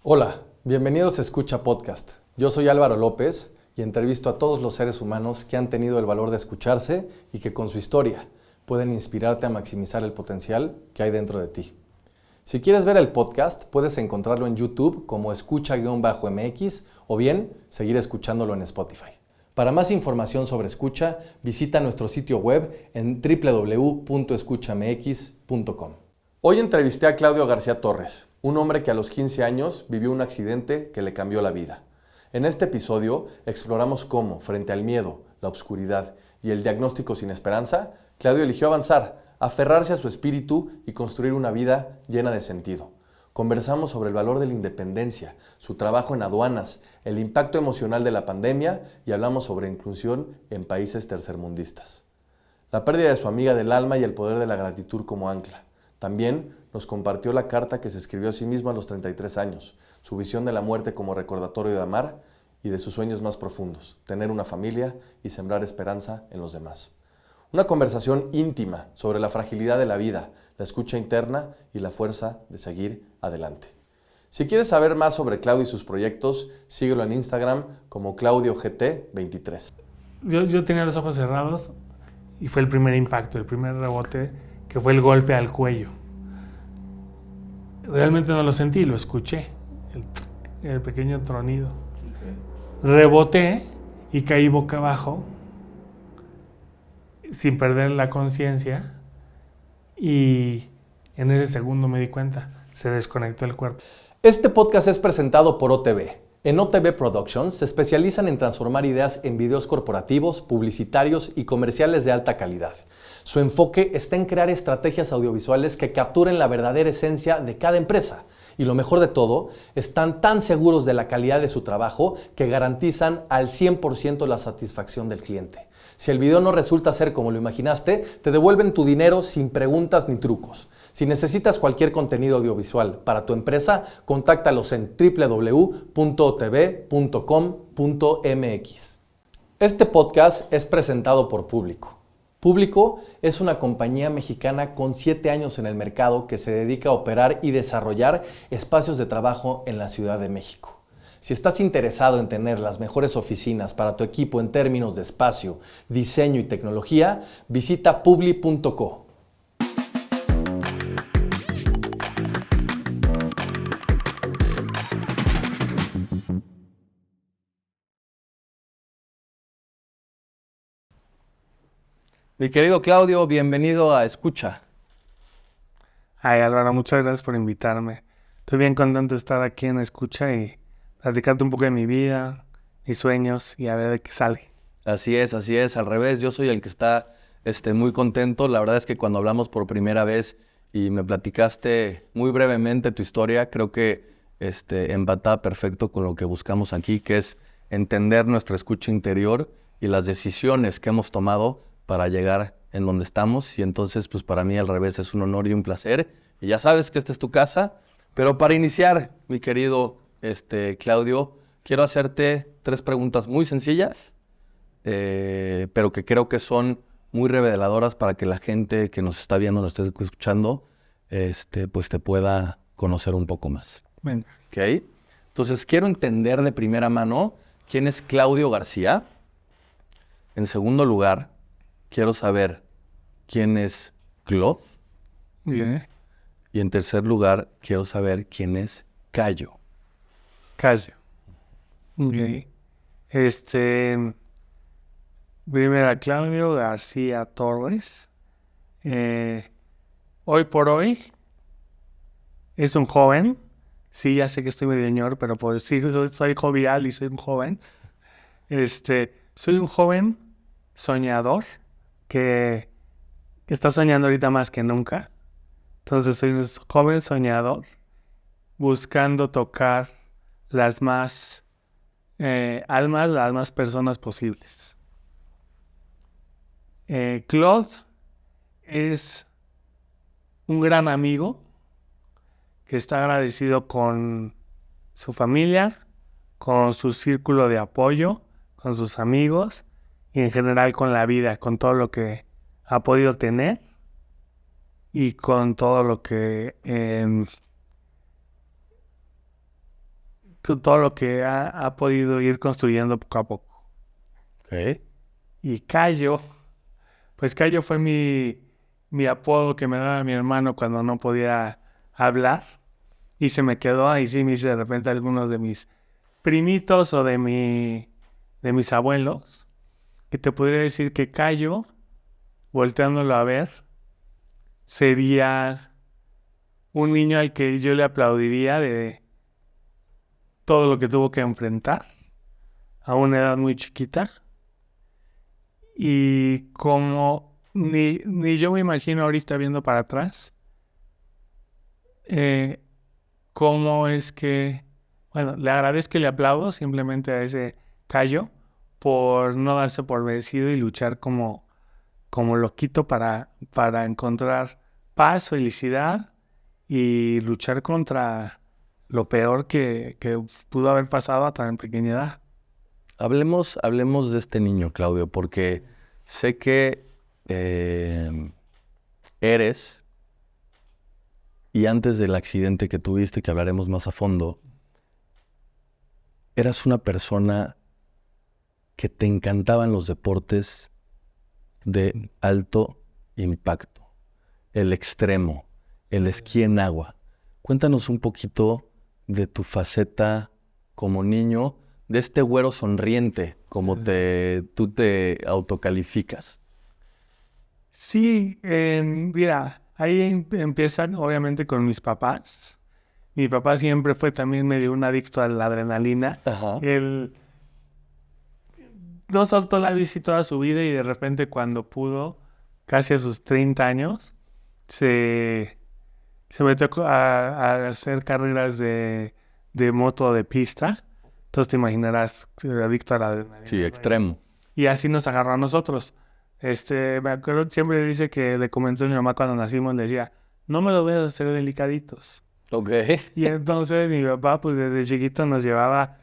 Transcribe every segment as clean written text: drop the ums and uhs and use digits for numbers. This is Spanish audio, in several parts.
Hola, bienvenidos a Escucha Podcast. Yo soy Álvaro López y entrevisto a todos los seres humanos que han tenido el valor de escucharse y que con su historia pueden inspirarte a maximizar el potencial que hay dentro de ti. Si quieres ver el podcast, puedes encontrarlo en YouTube como escucha-mx o bien seguir escuchándolo en Spotify. Para más información sobre escucha, visita nuestro sitio web en www.escuchamx.com. Hoy entrevisté a Claudio García Torres, un hombre que a los 15 años vivió un accidente que le cambió la vida. En este episodio exploramos cómo, frente al miedo, la oscuridad y el diagnóstico sin esperanza, Claudio eligió avanzar, aferrarse a su espíritu y construir una vida llena de sentido. Conversamos sobre el valor de la independencia, su trabajo en aduanas, el impacto emocional de la pandemia y hablamos sobre inclusión en países tercermundistas. La pérdida de su amiga del alma y el poder de la gratitud como ancla. También nos compartió la carta que se escribió a sí mismo a los 33 años, su visión de la muerte como recordatorio de amar y de sus sueños más profundos, tener una familia y sembrar esperanza en los demás. Una conversación íntima sobre la fragilidad de la vida, la escucha interna y la fuerza de seguir adelante. Si quieres saber más sobre Claudio y sus proyectos, síguelo en Instagram como ClaudioGT23. Yo tenía los ojos cerrados y fue el primer impacto, el primer rebote, que fue el golpe al cuello. Realmente no lo sentí, lo escuché, el pequeño tronido. Reboté y caí boca abajo sin perder la conciencia y en ese segundo me di cuenta, se desconectó el cuerpo. Este podcast es presentado por OTV. En OTV Productions se especializan en transformar ideas en videos corporativos, publicitarios y comerciales de alta calidad. Su enfoque está en crear estrategias audiovisuales que capturen la verdadera esencia de cada empresa. Y lo mejor de todo, están tan seguros de la calidad de su trabajo que garantizan al 100% la satisfacción del cliente. Si el video no resulta ser como lo imaginaste, te devuelven tu dinero sin preguntas ni trucos. Si necesitas cualquier contenido audiovisual para tu empresa, contáctalos en www.otv.com.mx. Este podcast es presentado por Público. Público es una compañía mexicana con 7 años en el mercado que se dedica a operar y desarrollar espacios de trabajo en la Ciudad de México. Si estás interesado en tener las mejores oficinas para tu equipo en términos de espacio, diseño y tecnología, visita publi.co. Mi querido Claudio, bienvenido a Escucha. Ay, Álvaro, muchas gracias por invitarme. Estoy bien contento de estar aquí en Escucha y platicarte un poco de mi vida, mis sueños y a ver de qué sale. Así es, al revés, yo soy el que está muy contento. La verdad es que cuando hablamos por primera vez y me platicaste muy brevemente tu historia, creo que empata perfecto con lo que buscamos aquí, que es entender nuestra escucha interior y las decisiones que hemos tomado para llegar en donde estamos. Y entonces, pues para mí al revés es un honor y un placer. Y ya sabes que esta es tu casa. Pero para iniciar, mi querido Claudio, quiero hacerte 3 preguntas muy sencillas, pero que creo que son muy reveladoras para que la gente que nos está viendo, nos esté escuchando, pues te pueda conocer un poco más. Venga. ¿Ok? Entonces, quiero entender de primera mano quién es Claudio García. En segundo lugar, quiero saber quién es Claude. Bien. Y en tercer lugar, quiero saber quién es Cayo. Cayo. Okay. Primero Claudio García Torres. Hoy por hoy es un joven. Sí, ya sé que estoy medio señor, pero por sí soy jovial y soy un joven. Soy un joven soñador que está soñando ahorita más que nunca. Entonces soy un joven soñador buscando tocar las más almas, las más personas posibles. Claude es un gran amigo que está agradecido con su familia, con su círculo de apoyo, con sus amigos y en general con la vida, con todo lo que ha podido tener y con todo lo que todo lo que ha podido ir construyendo poco a poco. Ok. Y Cayo, pues Cayo fue mi apodo que me daba mi hermano cuando no podía hablar. Y se me quedó ahí, sí, me hice de repente algunos de mis primitos o de mis abuelos, que te podría decir que Cayo, volteándolo a ver, sería un niño al que yo le aplaudiría de todo lo que tuvo que enfrentar a una edad muy chiquita. Y como ni yo me imagino ahorita viendo para atrás, cómo es que, bueno, le agradezco y le aplaudo simplemente a ese Cayo por no darse por vencido y luchar como loquito para encontrar paz, felicidad y luchar contra lo peor que pudo haber pasado a tan pequeña edad. Hablemos de este niño, Claudio, porque sé que eres, y antes del accidente que tuviste, que hablaremos más a fondo, eras una persona que te encantaban los deportes de alto impacto, el extremo, el esquí en agua. Cuéntanos un poquito de tu faceta como niño, de este güero sonriente, como tú te autocalificas. Sí, mira, ahí empiezan obviamente con mis papás. Mi papá siempre fue también medio un adicto a la adrenalina. Ajá. Él no soltó la bici toda su vida y de repente cuando pudo, casi a sus 30 años, se metió a hacer carreras de moto de pista. Entonces te imaginarás, adicto a la adrenalina. Sí, extremo. Y así nos agarró a nosotros. Me acuerdo, siempre dice que le comentó a mi mamá cuando nacimos, le decía, no me lo voy a hacer delicaditos. Ok. Y entonces mi papá, pues desde chiquito nos llevaba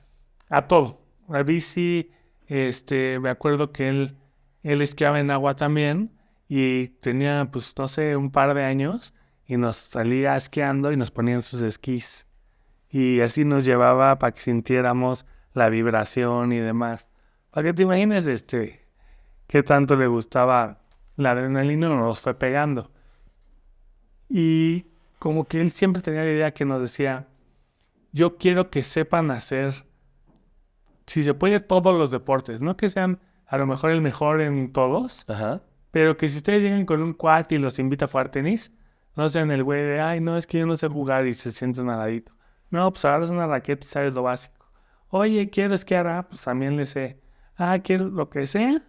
a todo. A bici, me acuerdo que él esquiaba en agua también y tenía, pues, no sé, un par de años y nos salía esquiando y nos ponían sus esquís. Y así nos llevaba para que sintiéramos la vibración y demás. Para que te imagines, qué tanto le gustaba la adrenalina, nos fue pegando. Y como que él siempre tenía la idea que nos decía, yo quiero que sepan hacer, si se puede, todos los deportes. No que sean a lo mejor el mejor en todos, Ajá. pero que si ustedes llegan con un cuate y los invita a jugar tenis, no sean el güey de, ay, no, es que yo no sé jugar y se sienten al ladito. No, pues agarras una raqueta y sabes lo básico. Oye, quiero esquiar, pues también le sé. Quiero lo que sea,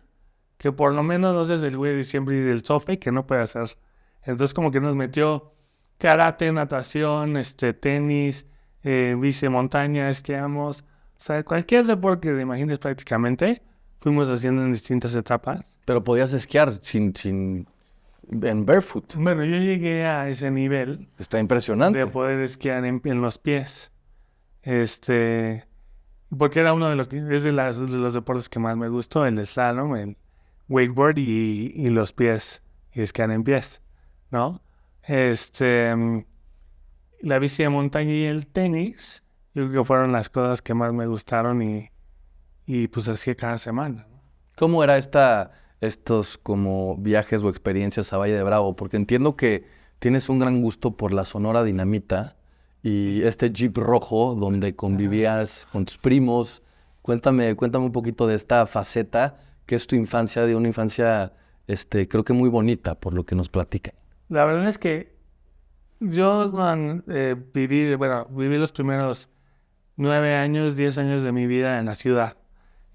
que por lo menos no seas el güey de siempre y del sofe que no puede hacer. Entonces como que nos metió karate, natación, tenis, bici de montaña, esquiamos. O sea, cualquier deporte que te imagines prácticamente, fuimos haciendo en distintas etapas. Pero podías esquiar en barefoot. Bueno, yo llegué a ese nivel Está impresionante. de poder esquiar en los pies. Porque era uno de los deportes que más me gustó, el slalom, el wakeboard y los pies, y esquiar en pies, ¿no? La bici de montaña y el tenis, yo creo que fueron las cosas que más me gustaron y pues hacía cada semana, ¿no? ¿Cómo era estos como viajes o experiencias a Valle de Bravo? Porque entiendo que tienes un gran gusto por la Sonora Dinamita y este Jeep rojo donde convivías con tus primos. Cuéntame un poquito de esta faceta que es tu infancia, de una infancia, creo que muy bonita por lo que nos platican. La verdad es que yo viví los primeros 9 años, 10 años de mi vida en la ciudad,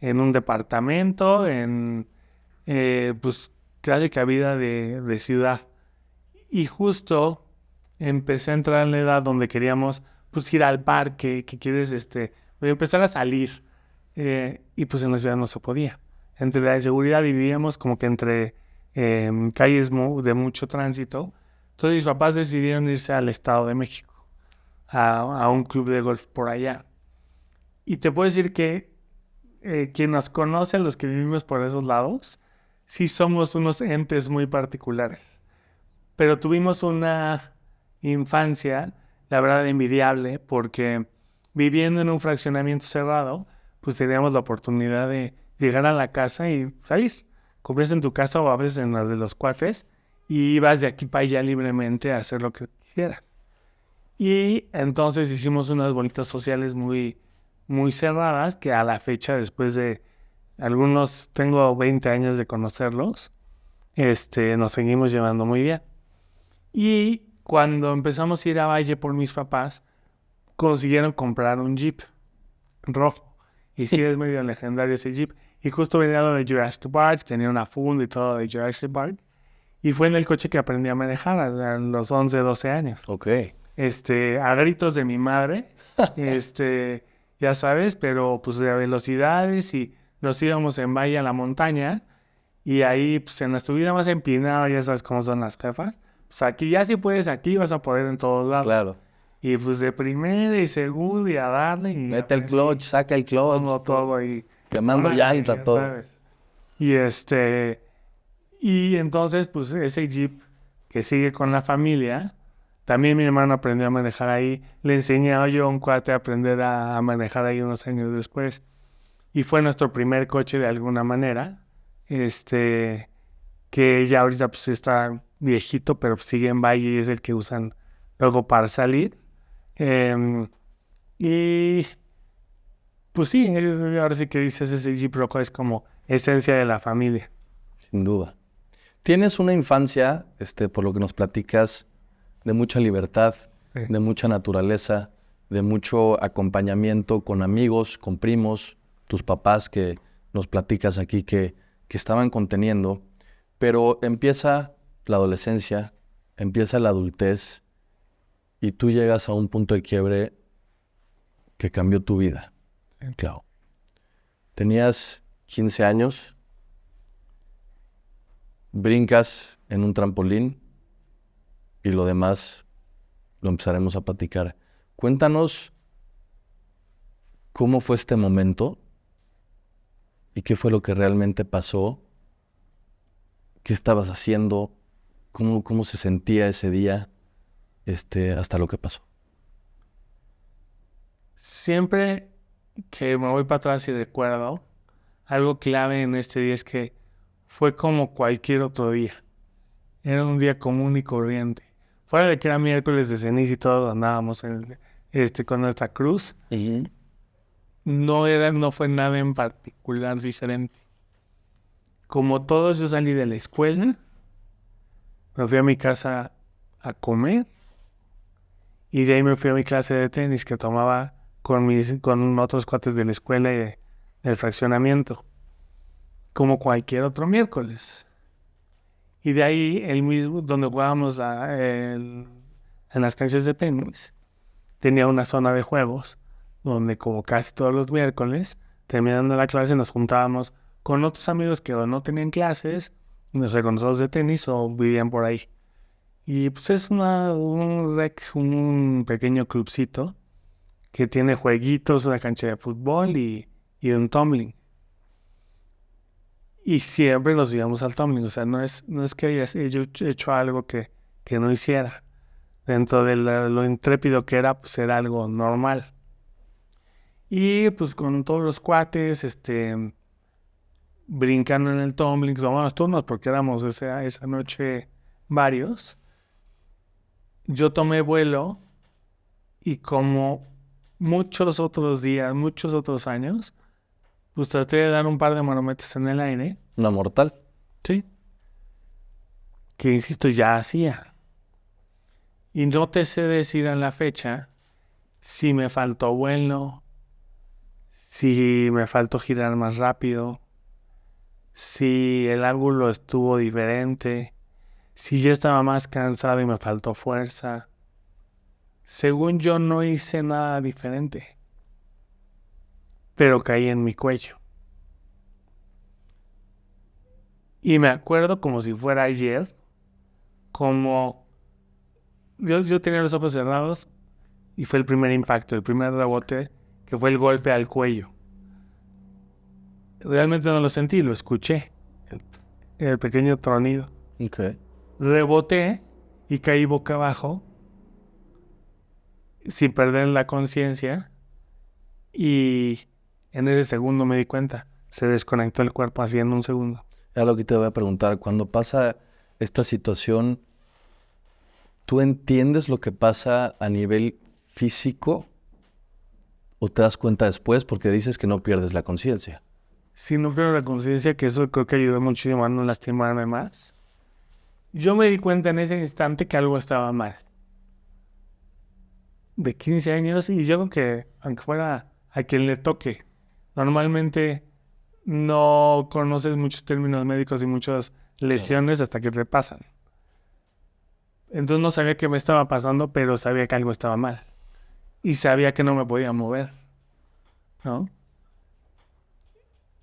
en un departamento, pues casi que vida de ciudad. Y justo empecé a entrar en la edad donde queríamos pues ir al parque, que quieres empezar a salir. Y pues en la ciudad no se podía. Entre la inseguridad vivíamos como que entre calles de mucho tránsito. Entonces mis papás decidieron irse al Estado de México, a un club de golf por allá. Y te puedo decir que quien nos conoce, los que vivimos por esos lados, sí somos unos entes muy particulares. Pero tuvimos una infancia, la verdad, envidiable, porque viviendo en un fraccionamiento cerrado, pues teníamos la oportunidad de llegar a la casa y salir. Comías en tu casa o a veces en las de los cuates y ibas de aquí para allá libremente a hacer lo que quisieras. Y entonces hicimos unas bolitas sociales muy, muy cerradas que a la fecha, después de algunos, tengo 20 años de conocerlos, nos seguimos llevando muy bien. Y cuando empezamos a ir a Valle por mis papás, consiguieron comprar un Jeep rojo. Y sí, es medio legendario ese Jeep. Y justo venía lo de Jurassic Park, tenía una funda y todo de Jurassic Park. Y fue en el coche que aprendí a manejar a los 11, 12 años. Ok. A gritos de mi madre, ya sabes, pero pues de velocidades y nos íbamos en Valle a la montaña y ahí pues en la subida más empinada, ya sabes cómo son las jefas, pues aquí ya si puedes, aquí vas a poder en todos lados. Claro. Y pues de primera y segunda y a darle y Mete el clutch, saca el clutch. pongo todo y Quemando llanta, ya todo. sabes. Y entonces pues ese Jeep que sigue con la familia, también mi hermano aprendió a manejar ahí, le enseñé yo a un cuate a aprender a manejar ahí unos años después. Y fue nuestro primer coche de alguna manera, que ya ahorita pues está viejito, pero sigue en Valle y es el que usan luego para salir. Y pues sí, ahora sí que dices, ese Jeep rojo es como esencia de la familia. Sin duda. Tienes una infancia, por lo que nos platicas, de mucha libertad, Sí. de mucha naturaleza, de mucho acompañamiento con amigos, con primos, tus papás que nos platicas aquí que estaban conteniendo, pero empieza la adolescencia, empieza la adultez y tú llegas a un punto de quiebre que cambió tu vida. Sí. Claro. Tenías 15 años, brincas en un trampolín y lo demás lo empezaremos a platicar. Cuéntanos cómo fue este momento y qué fue lo que realmente pasó, qué estabas haciendo, cómo se sentía ese día, hasta lo que pasó. Siempre que me voy para atrás y recuerdo, algo clave en este día es que fue como cualquier otro día. Era un día común y corriente. Fuera de que era miércoles de ceniza y todos andábamos con nuestra cruz, no fue nada en particular diferente. Como todos, yo salí de la escuela, me fui a mi casa a comer y de ahí me fui a mi clase de tenis que tomaba con otros cuates de la escuela y del fraccionamiento, como cualquier otro miércoles. Y de ahí, el mismo, donde jugábamos en las canchas de tenis, tenía una zona de juegos, donde como casi todos los miércoles, terminando la clase, nos juntábamos con otros amigos que o no tenían clases, con nosotros de tenis, o vivían por ahí. Y pues es un pequeño clubcito que tiene jueguitos, una cancha de fútbol y un tumbling. Y siempre nos íbamos al tumbling, o sea, no es que haya hecho algo que no hiciera. Dentro de lo intrépido que era, pues era algo normal. Y pues con todos los cuates, brincando en el tumbling, tomábamos turnos porque éramos esa noche varios. Yo tomé vuelo y como muchos otros días, muchos otros años, pues traté de dar un par de marometas en el aire. ¿Una mortal? Sí. Que insisto, ya hacía. Y no te sé decir en la fecha si me faltó vuelo, si me faltó girar más rápido, si el ángulo estuvo diferente, si yo estaba más cansado y me faltó fuerza. Según yo no hice nada diferente, pero caí en mi cuello. Y me acuerdo como si fuera ayer, como yo tenía los ojos cerrados y fue el primer impacto, el primer rebote, que fue el golpe al cuello. Realmente no lo sentí, lo escuché, el pequeño tronido. Okay. Reboté y caí boca abajo, sin perder la conciencia, Y en ese segundo me di cuenta. Se desconectó el cuerpo así en un segundo. Era lo que te voy a preguntar. Cuando pasa esta situación, ¿tú entiendes lo que pasa a nivel físico o te das cuenta después porque dices que no pierdes la conciencia? Sí, no pierdo la conciencia, que eso creo que ayudó muchísimo a no lastimarme más. Yo me di cuenta en ese instante que algo estaba mal. De 15 años, y yo creo que, aunque fuera a quien le toque, normalmente no conoces muchos términos médicos y muchas lesiones hasta que te pasan. Entonces no sabía qué me estaba pasando, pero sabía que algo estaba mal. Y sabía que no me podía mover, ¿no?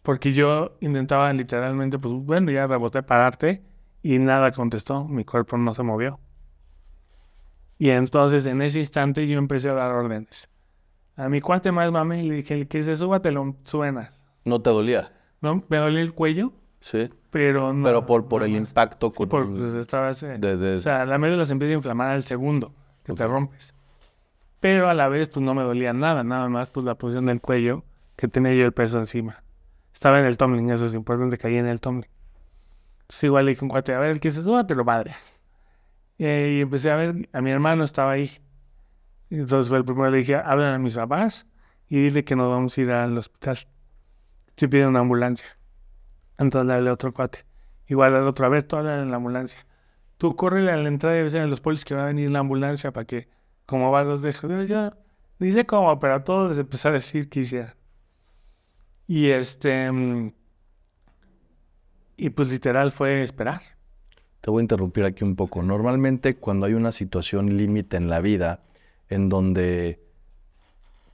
Porque yo intentaba literalmente, pues bueno, ya reboté pararte y nada contestó, mi cuerpo no se movió. Y entonces en ese instante yo empecé a dar órdenes. A mi cuate más mame le dije, el que se suba te lo suenas. ¿No te dolía? ¿No? Me dolía el cuello, Sí. pero no. Pero por el nada más. impacto Sí, pues estaba ese. de- O sea, la médula se empieza a inflamar al segundo que te Ok. rompes. Pero a la vez pues no me dolía nada más pues la posición del cuello que tenía yo el peso encima. Estaba en el tumbling, eso es importante, caí en el tumbling. Entonces igual le dije a un cuate, a ver, el que se suba te lo madres. Y empecé a ver, a mi hermano estaba ahí. Entonces fue el primero, le dije, hablan a mis papás y dile que nos vamos a ir al hospital. Si piden una ambulancia. Entonces le hablé a otro cuate. Igual al otro, a ver, tú hablas en la ambulancia. Tú córrele a la entrada y ves a los polis que va a venir la ambulancia para que, como va, los dejes. Yo, dice cómo, pero a todos les empecé a decir que hicieran. Y y pues literal fue esperar. Te voy a interrumpir aquí un poco. Normalmente cuando hay una situación límite en la vida en donde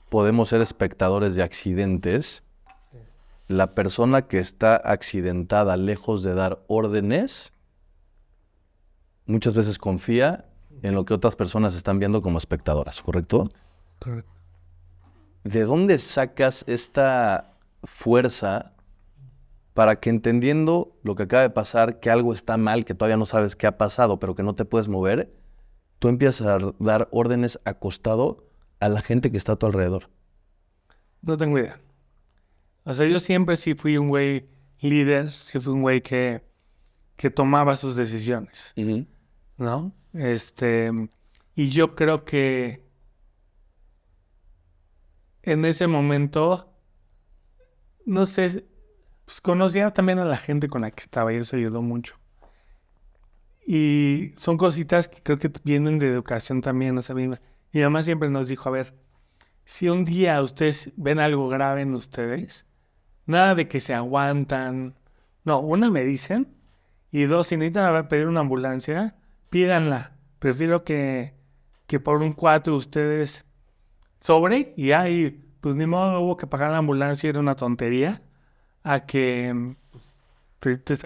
podemos ser espectadores de accidentes, la persona que está accidentada, lejos de dar órdenes, muchas veces confía en lo que otras personas están viendo como espectadoras, ¿correcto? Correcto. ¿De dónde sacas esta fuerza para que, entendiendo lo que acaba de pasar, que algo está mal, que todavía no sabes qué ha pasado, pero que no te puedes mover, tú empiezas a dar órdenes acostado a la gente que está a tu alrededor? No tengo idea. O sea, yo siempre sí fui un güey líder, sí fui un güey que tomaba sus decisiones, ¿no? Y yo creo que en ese momento, no sé, pues conocía también a la gente con la que estaba y eso ayudó mucho. Y son cositas que creo que vienen de educación también, o sea, mi mamá siempre nos dijo, a ver, si un día ustedes ven algo grave en ustedes, nada de que se aguantan. No, una, me dicen, y dos, si necesitan pedir una ambulancia, pídanla. Prefiero que por un 4 ustedes sobre y ahí, pues ni modo, hubo que pagar la ambulancia, era una tontería, a que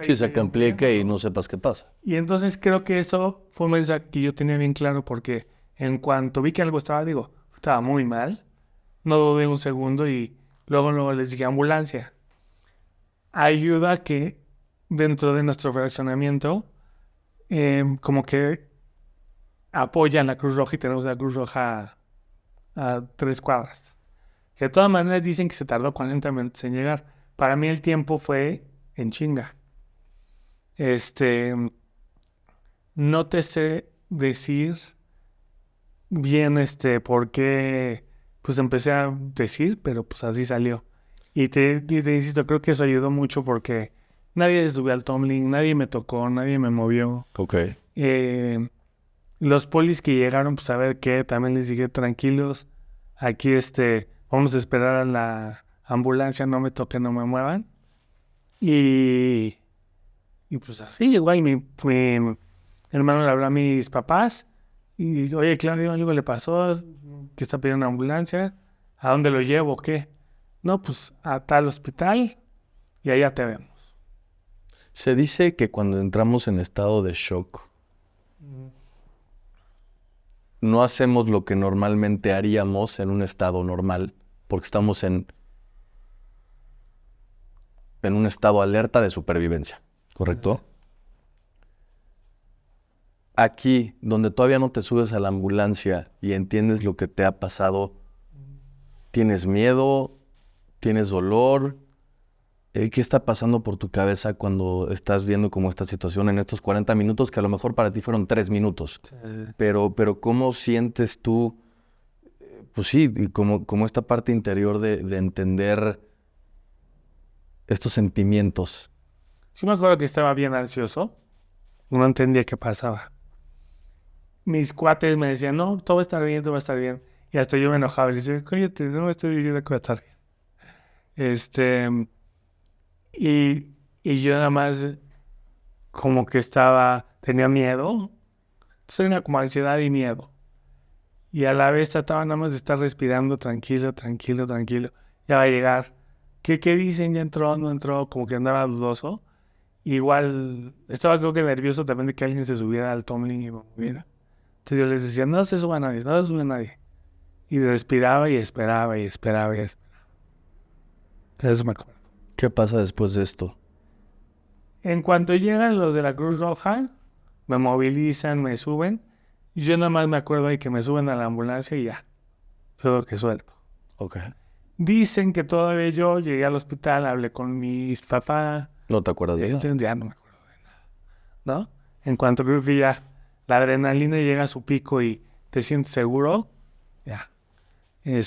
Sí, se complica y no sepas qué pasa. Y entonces creo que eso fue un mensaje que yo tenía bien claro porque en cuanto vi que algo estaba muy mal, no dudé un segundo y luego les dije ambulancia. Ayuda que dentro de nuestro fraccionamiento como que apoyan la Cruz Roja y tenemos la Cruz Roja a 3 cuadras. Que de todas maneras dicen que se tardó 40 minutos en llegar. Para mí el tiempo fue en chinga. No te sé decir bien por qué pues empecé a decir, pero pues así salió. Y te insisto, creo que eso ayudó mucho porque nadie se subió al tumbling, nadie me tocó, nadie me movió. Ok. Los polis que llegaron, pues a ver qué, también les dije, tranquilos, aquí vamos a esperar a la ambulancia, no me toquen, no me muevan. Y pues así, igual mi hermano le habló a mis papás y oye, Claudio, algo le pasó, que está pidiendo una ambulancia, ¿a dónde lo llevo o qué? No, pues a tal hospital y allá te vemos. Se dice que cuando entramos en estado de shock, no hacemos lo que normalmente haríamos en un estado normal, porque estamos en un estado alerta de supervivencia, ¿correcto? Aquí, donde todavía no te subes a la ambulancia y entiendes lo que te ha pasado, ¿Tienes miedo? ¿Tienes dolor? ¿Qué está pasando por tu cabeza cuando estás viendo como esta situación en estos 40 minutos que a lo mejor para ti fueron 3 minutos? Pero ¿cómo sientes tú, pues sí, y como esta parte interior de entender estos sentimientos? Sí me acuerdo que estaba bien ansioso. No entendía qué pasaba. Mis cuates me decían, no, todo va a estar bien, todo va a estar bien. Y hasta yo me enojaba y le decía, cállate, no me estoy diciendo que va a estar bien. Y yo nada más como que tenía miedo. Tenía como ansiedad y miedo. Y a la vez trataba nada más de estar respirando tranquilo, tranquilo, tranquilo. Ya va a llegar. ¿Qué dicen? ¿Ya entró? ¿No entró? Como que andaba dudoso. Igual estaba creo que nervioso también de que alguien se subiera al tumbling y me moviera. Entonces yo les decía, no se suba nadie, no se sube nadie. Y respiraba y esperaba y esperaba y esperaba. Eso me acuerdo. ¿Qué pasa después de esto? En cuanto llegan los de la Cruz Roja, me movilizan, me suben. Y yo nada más me acuerdo de que me suben a la ambulancia y ya. Todo que suelto. Ok. Dicen que todavía yo llegué al hospital, hablé con mis papás. ¿No te acuerdas de eso? Ya no me acuerdo de nada. ¿No? En cuanto creo que ya la adrenalina llega a su pico y te sientes seguro, ya. Me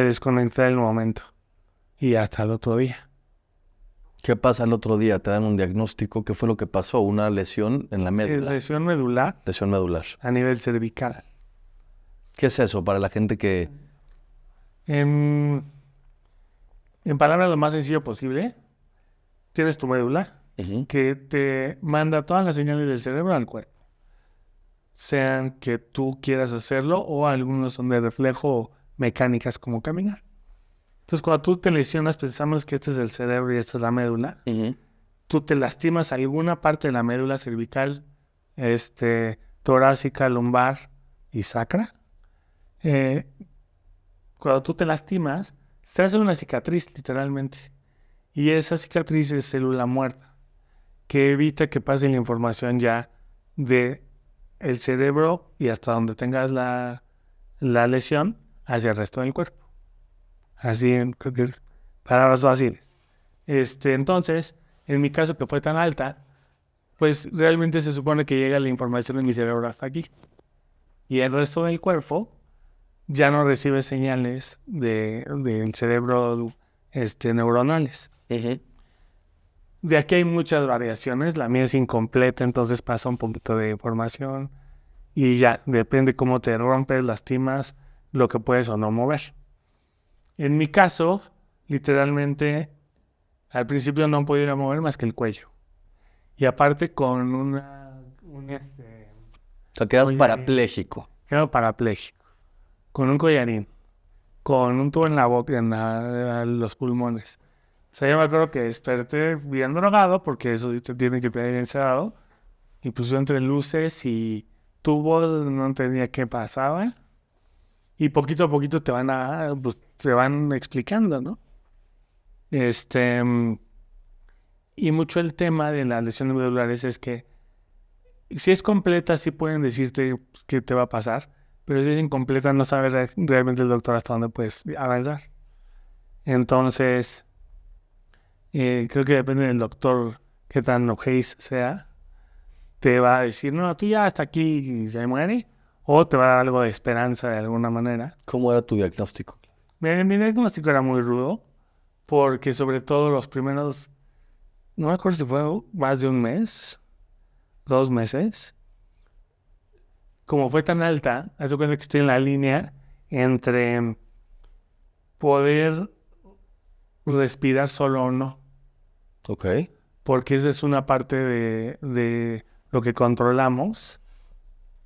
desconecté del momento. Y hasta el otro día. ¿Qué pasa el otro día? ¿Te dan un diagnóstico? ¿Qué fue lo que pasó? ¿Una lesión en la Es médula? lesión medular Lesión medular. a nivel cervical. ¿Qué es eso para la gente que... En palabras lo más sencillo posible, tienes tu médula Ujú. que te manda todas las señales del cerebro al cuerpo. Sean que tú quieras hacerlo o algunos son de reflejo mecánicas como caminar. Entonces, cuando tú te lesionas, pensamos que este es el cerebro y esta es la médula. Ujú. Tú te lastimas alguna parte de la médula cervical, torácica, lumbar y sacra. Cuando tú te lastimas, se hace una cicatriz, literalmente. Y esa cicatriz es célula muerta, que evita que pase la información ya de el cerebro y hasta donde tengas la lesión hacia el resto del cuerpo. Así, creo que palabras fáciles. Entonces, en mi caso que fue tan alta, pues realmente se supone que llega la información de mi cerebro hasta aquí. Y el resto del cuerpo ya no recibe señales del cerebro neuronales. Ujú. De aquí hay muchas variaciones. La mía es incompleta, entonces pasa un poquito de información. Y ya, depende cómo te rompes, lastimas, lo que puedes o no mover. En mi caso, literalmente, al principio no podía mover más que el cuello. Y aparte con O sea, quedas Oye, parapléjico. quedo parapléjico. Con un collarín. Con un tubo en la boca, los pulmones. O sea, yo me acuerdo que desperté bien drogado, porque eso sí te tiene que tener encerrado. Y pues yo entre luces y tubos no entendía qué pasaba. Y poquito a poquito se van explicando, ¿no? Y mucho el tema de las lesiones medulares es que si es completa, sí pueden decirte qué te va a pasar, pero si es incompleta, no sabe realmente el doctor hasta dónde puedes avanzar. Entonces, creo que depende del doctor qué tan ojéis sea, te va a decir, no, tú ya hasta aquí se muere, o te va a dar algo de esperanza de alguna manera. ¿Cómo era tu diagnóstico? Mi diagnóstico era muy rudo, porque sobre todo los primeros, no me acuerdo si fue más de un mes, 2 meses, como fue tan alta, haz de cuenta que estoy en la línea entre poder respirar solo o no, Ok. porque esa es una parte de lo que controlamos,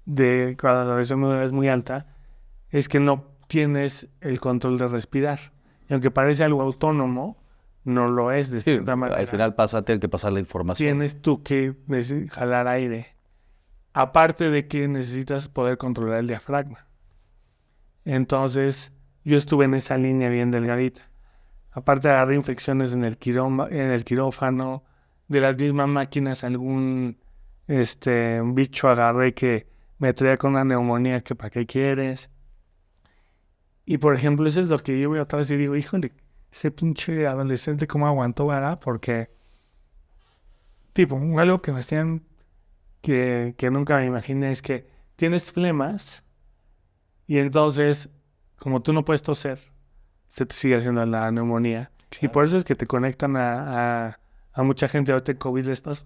de cuando la presión es muy alta, es que no tienes el control de respirar. Y aunque parece algo autónomo, no lo es de Sí, cierta manera. al final tiene que pasar la información. Tienes tú que jalar aire. Aparte de que necesitas poder controlar el diafragma. Entonces, yo estuve en esa línea bien delgadita. Aparte agarré infecciones en el quirófano, de las mismas máquinas, algún bicho agarré que me traía con una neumonía que para qué quieres. Y por ejemplo, eso es lo que yo veo atrás y digo, híjole, ese pinche adolescente cómo aguantó, ¿verdad? Porque, tipo, algo que me hacían que nunca me imaginé es que tienes flemas y entonces, como tú no puedes toser, se te sigue haciendo la neumonía. Y por eso es que te conectan a mucha gente. Ahorita el COVID estos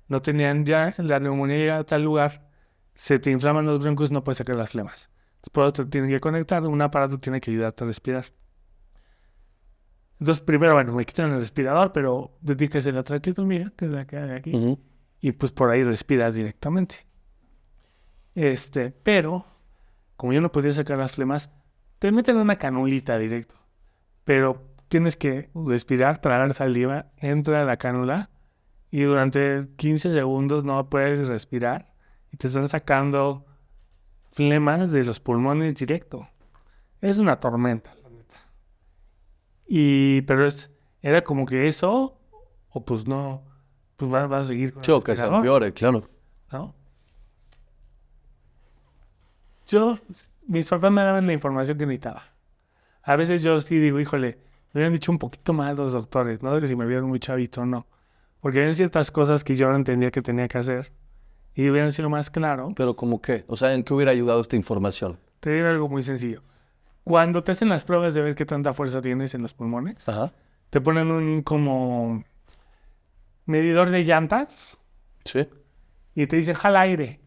no tenían ya, la neumonía llega a tal lugar, se te inflaman los bronquios, no puedes sacar las flemas. Por eso te tienen que conectar, un aparato tiene que ayudarte a respirar. Entonces, primero, bueno, me quitan el respirador, pero te tienes que hacer la traqueotomía, que es la que hay aquí, Ujú. y pues por ahí respiras directamente. Pero, como yo no podía sacar las flemas, te meten una canulita directo, pero tienes que respirar, tragar saliva, entra la cánula, y durante 15 segundos no puedes respirar, y te están sacando flemas de los pulmones directo. Es una tormenta, la neta. Pero era como que eso, o pues no, pues vas a seguir con Sí, el o que se respirador, empeore, claro. ¿no? Mis papás me daban la información que necesitaba. A veces yo sí digo, híjole, me habían dicho un poquito más los doctores, no sé si me vieron muy chavito o no, porque había ciertas cosas que yo no entendía que tenía que hacer y hubieran sido más claro. Pero ¿cómo qué? O sea, ¿en qué hubiera ayudado esta información? Te digo algo muy sencillo. Cuando te hacen las pruebas de ver qué tanta fuerza tienes en los pulmones, Ajá. te ponen un como medidor de llantas Sí. y te dicen jala aire.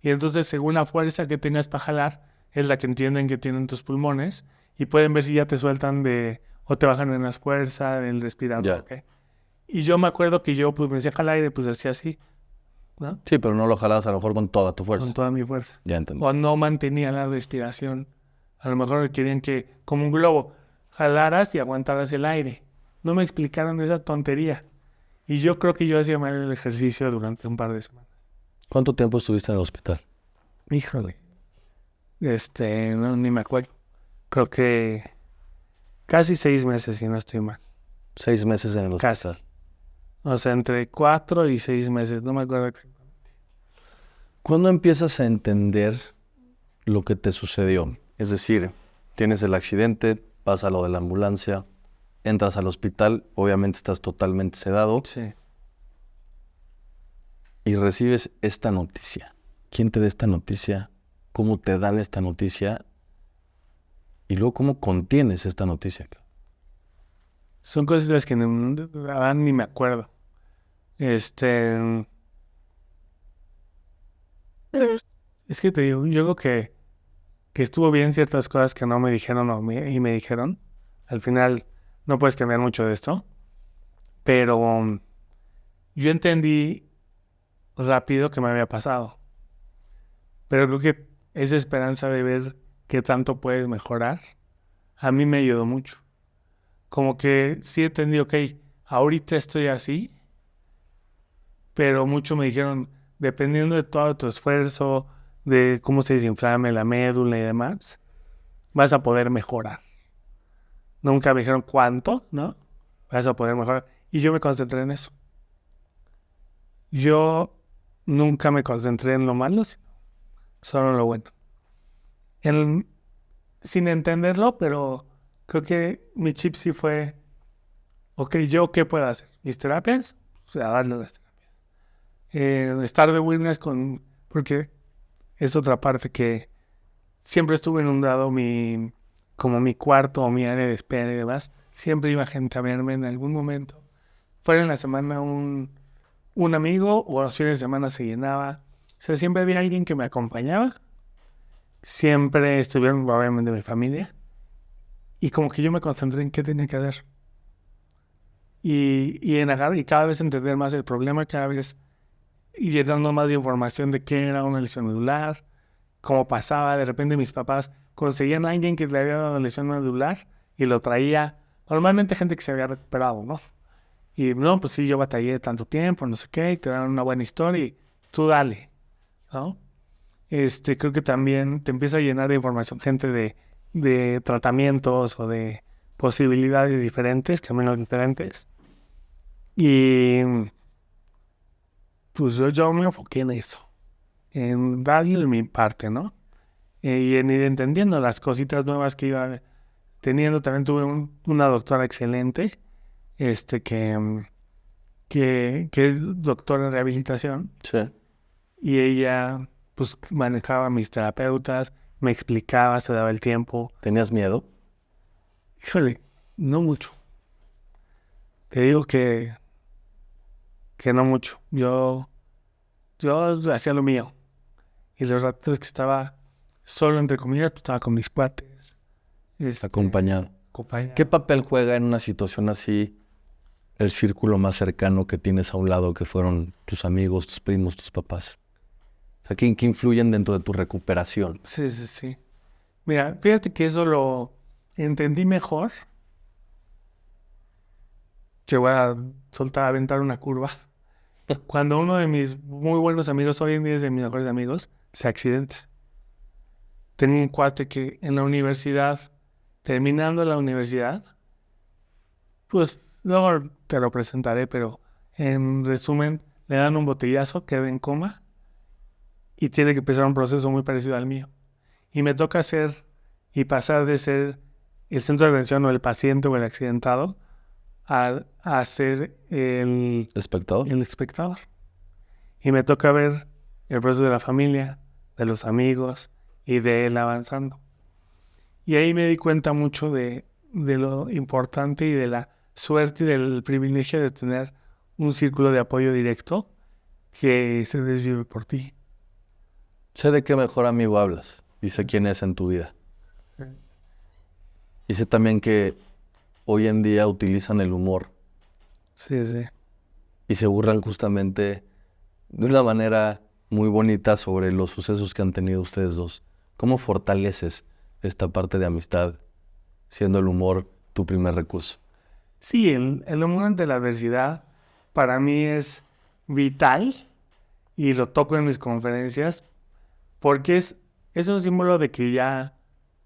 Y entonces, según la fuerza que tengas para jalar, es la que entienden que tienen tus pulmones y pueden ver si ya te sueltan o te bajan en las fuerzas del respirador. Ya. ¿Ok? Y yo me acuerdo que yo, pues me decía jala aire, pues hacía así, ¿no? Sí, pero no lo jalabas a lo mejor con toda tu fuerza. Con toda mi fuerza. Ya entendí. O no mantenía la respiración. A lo mejor querían que, como un globo, jalaras y aguantaras el aire. No me explicaron esa tontería. Y yo creo que yo hacía mal el ejercicio durante un par de semanas. ¿Cuánto tiempo estuviste en el hospital? Híjole. No, ni me acuerdo. Creo que casi 6 meses, si no estoy mal. 6 meses en el Casi. hospital. O sea, entre 4 y 6 meses. No me acuerdo. ¿Cuándo empiezas a entender lo que te sucedió? Es decir, tienes el accidente, pasa lo de la ambulancia, entras al hospital, obviamente estás totalmente sedado Sí. y recibes esta noticia. ¿Quién te da esta noticia? ¿Cómo te dan esta noticia? Y luego, ¿cómo contienes esta noticia? Son cosas de las que ni me acuerdo. Es que te digo, yo creo que estuvo bien ciertas cosas que no me dijeron y me dijeron. Al final no puedes cambiar mucho de esto. Pero yo entendí rápido que me había pasado. Pero creo que esa esperanza de ver qué tanto puedes mejorar, a mí me ayudó mucho. Como que sí entendí, ok, ahorita estoy así, pero mucho me dijeron, dependiendo de todo tu esfuerzo, de cómo se desinflame la médula y demás, vas a poder mejorar. Nunca me dijeron cuánto, ¿no? Vas a poder mejorar. Y yo me concentré en eso. Yo nunca me concentré en lo malo, solo en lo bueno. Sin entenderlo, pero creo que mi chip sí fue, ok, ¿yo qué puedo hacer? ¿Mis terapias? O sea, darle las terapias. Estar de wellness porque es otra parte que siempre estuve inundado como mi cuarto o mi área de espera y demás. Siempre iba gente a verme en algún momento. Fuera en la semana un amigo o los fines de semana se llenaba. O sea, siempre había alguien que me acompañaba. Siempre estuvieron, obviamente, mi familia. Y como que yo me concentré en qué tenía que hacer. Y en agarrar y cada vez entender más el problema, cada vez ir dando más de información de qué era una lesión medular, cómo pasaba. De repente mis papás conseguían a alguien que le había dado lesión medular y lo traía. Normalmente gente que se había recuperado, ¿no? Y no, pues sí, yo batallé tanto tiempo, no sé qué, y te dan una buena historia y tú dale, ¿no? Creo que también te empieza a llenar de información gente de tratamientos o de posibilidades diferentes, caminos diferentes. Y pues yo me enfoqué en eso, en darle mi parte, ¿no? y en ir entendiendo las cositas nuevas que iba teniendo. También tuve una doctora excelente, que es doctora en rehabilitación, Sí. y ella pues manejaba a mis terapeutas, me explicaba, se daba el tiempo. ¿Tenías miedo? Híjole, no mucho. Te digo que no mucho. Yo hacía lo mío. Y los ratos que estaba solo, entre comillas, pues estaba con mis cuates. Acompañado. Acompañado. ¿Qué papel juega en una situación así el círculo más cercano que tienes a un lado, que fueron tus amigos, tus primos, tus papás? O sea, ¿qué influyen dentro de tu recuperación? Sí. Mira, fíjate que eso lo entendí mejor. Te voy a aventar una curva. Cuando uno de mis muy buenos amigos, hoy en día es de mis mejores amigos, se accidenta. Tengo un cuate que en la universidad, terminando la universidad, pues luego te lo presentaré, pero en resumen, le dan un botellazo, queda en coma y tiene que empezar un proceso muy parecido al mío. Y me toca pasar de ser el centro de atención o el paciente o el accidentado a ser el ¿Espectador? espectador. Y me toca ver el proceso de la familia, de los amigos y de él avanzando. Y ahí me di cuenta mucho de lo importante y de la suerte y del privilegio de tener un círculo de apoyo directo que se desvive por ti. Sé de qué mejor amigo hablas y sé quién es en tu vida. Y sé también que hoy en día utilizan el humor Sí. y se burlan justamente de una manera muy bonita sobre los sucesos que han tenido ustedes dos. ¿Cómo fortaleces esta parte de amistad siendo el humor tu primer recurso? Sí, el humor ante la adversidad para mí es vital y lo toco en mis conferencias porque es un símbolo de que ya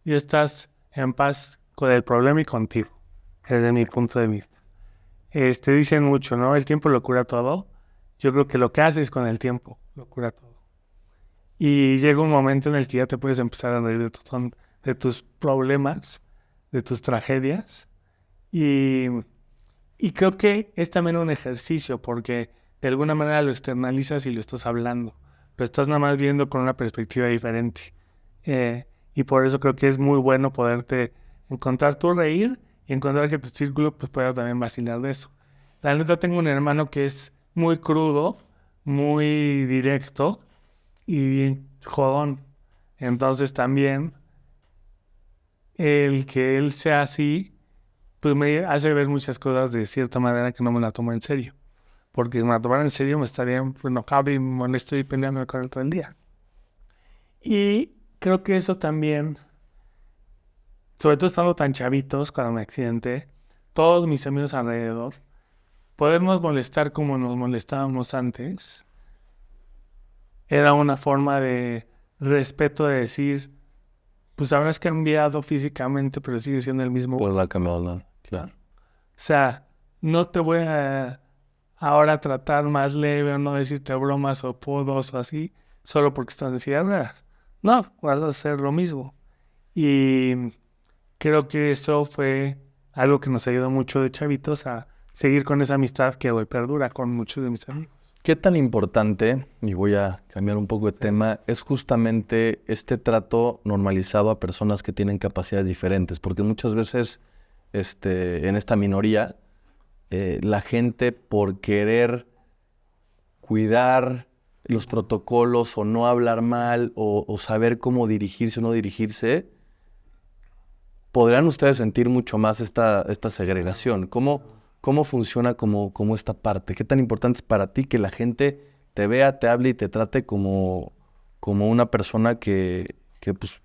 estás en paz con el problema y contigo, desde mi punto de vista. Dicen mucho, ¿no? El tiempo lo cura todo. Yo creo que lo que haces con el tiempo lo cura todo. Y llega un momento en el que ya te puedes empezar a reír de tus problemas, de tus tragedias. Y creo que es también un ejercicio porque de alguna manera lo externalizas y lo estás hablando. Lo estás nada más viendo con una perspectiva diferente. Y por eso creo que es muy bueno poderte encontrar tu reír y encontrar que tu círculo pues, pueda también vacilar de eso. La neta, tengo un hermano que es muy crudo, muy directo y bien jodón. Entonces también el que él sea así pues me hace ver muchas cosas de cierta manera que no me la tomo en serio. Porque si me la tomara en serio me estaría enojado y molesto y peleando con él todo el día. Y creo que eso también, sobre todo estando tan chavitos cuando me accidenté, todos mis amigos alrededor, podernos molestar como nos molestábamos antes, era una forma de respeto de decir, pues habrás cambiado físicamente, pero sigues siendo el mismo. Pues no ha cambiado nada, claro. O sea, no te voy a ahora tratar más leve o no decirte bromas o podos o así, solo porque estás en silla de ruedas. No, vas a hacer lo mismo. Y creo que eso fue algo que nos ayudó mucho de chavitos a seguir con esa amistad que hoy perdura con muchos de mis amigos. ¿Qué tan importante, y voy a cambiar un poco de tema, es justamente este trato normalizado a personas que tienen capacidades diferentes? Porque muchas veces en esta minoría, la gente por querer cuidar los protocolos o no hablar mal o saber cómo dirigirse o no dirigirse, podrían ustedes sentir mucho más esta segregación. ¿Cómo funciona como esta parte? ¿Qué tan importante es para ti que la gente te vea, te hable y te trate como una persona que pues,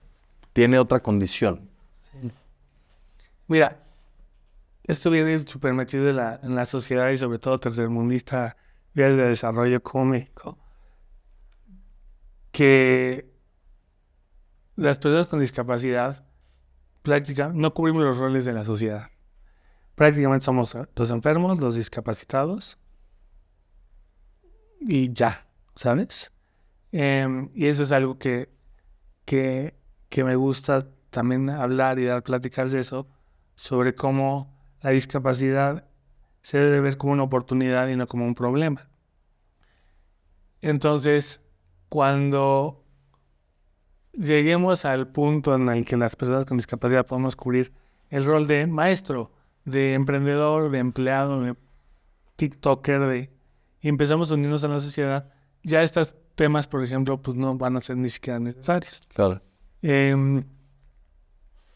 tiene otra condición? Mira, esto viene súper metido en la sociedad y sobre todo tercermundista, vías de desarrollo como México, que las personas con discapacidad prácticamente no cubrimos los roles de la sociedad. Prácticamente somos los enfermos, los discapacitados y ya, ¿sabes? Y eso es algo que que me gusta también hablar y dar pláticas de eso, sobre cómo la discapacidad se debe ver como una oportunidad y no como un problema. Entonces, cuando lleguemos al punto en el que las personas con discapacidad podemos cubrir el rol de maestro, de emprendedor, de empleado, de TikToker, y empezamos a unirnos a la sociedad, ya estos temas, por ejemplo, pues no van a ser ni siquiera necesarios. Claro.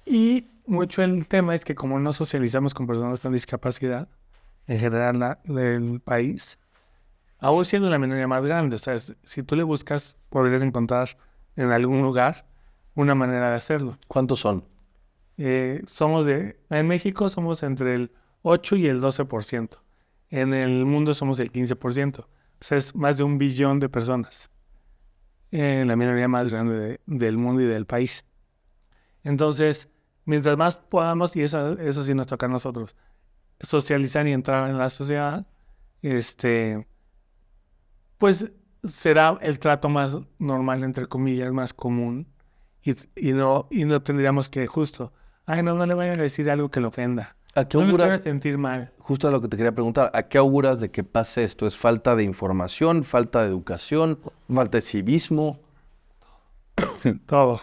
Y mucho el tema es que como no socializamos con personas con discapacidad, en general del país, aún siendo la minoría más grande, o sea, si tú le buscas, podrías encontrar en algún lugar una manera de hacerlo. ¿Cuántos son? En México somos entre el 8 y el 12%. En el mundo somos el 15%. O sea, es más de 1 billón de personas. La minoría más grande del mundo y del país. Entonces, mientras más podamos, y eso sí nos toca a nosotros, socializar y entrar en la sociedad, pues será el trato más normal, entre comillas, más común. Y no tendríamos que justo, no le vayan a decir algo que lo ofenda. ¿A qué No me auguras? quiero sentir mal. Justo a lo que te quería preguntar, ¿a qué auguras de que pase esto? ¿Es falta de información, falta de educación, falta de civismo? Todo.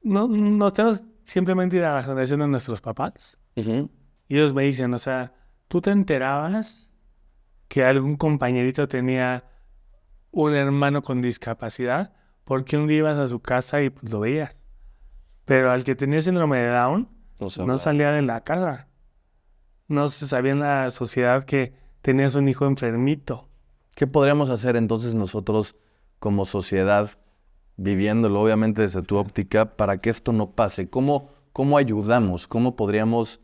No tenemos simplemente ir a la generación de nuestros papás. Ujú. Y ellos me dicen, o sea, ¿tú te enterabas que algún compañerito tenía un hermano con discapacidad? Porque un día ibas a su casa y pues lo veías. Pero al que tenía síndrome de Down, no salía de la casa. No se sabía en la sociedad que tenías un hijo enfermito. ¿Qué podríamos hacer entonces nosotros como sociedad, viviéndolo obviamente desde tu óptica, para que esto no pase? ¿Cómo ayudamos? ¿Cómo podríamos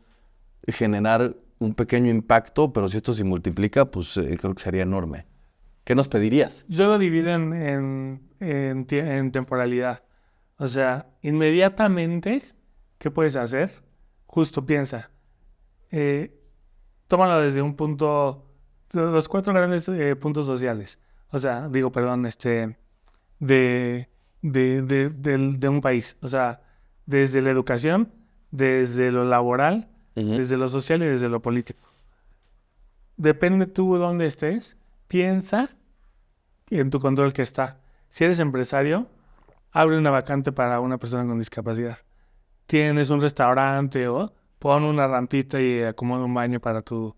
generar un pequeño impacto? Pero si esto se multiplica, pues creo que sería enorme. ¿Qué nos pedirías? Yo lo divido en temporalidad. O sea, inmediatamente, ¿qué puedes hacer? Justo piensa. Tómalo desde un punto, los 4 grandes puntos sociales. O sea, de un país. O sea, desde la educación, desde lo laboral, desde lo social y desde lo político. Depende tú dónde estés, piensa en tu control que está. Si eres empresario, abre una vacante para una persona con discapacidad. Tienes un restaurante o pon una rampita y acomoda un baño para que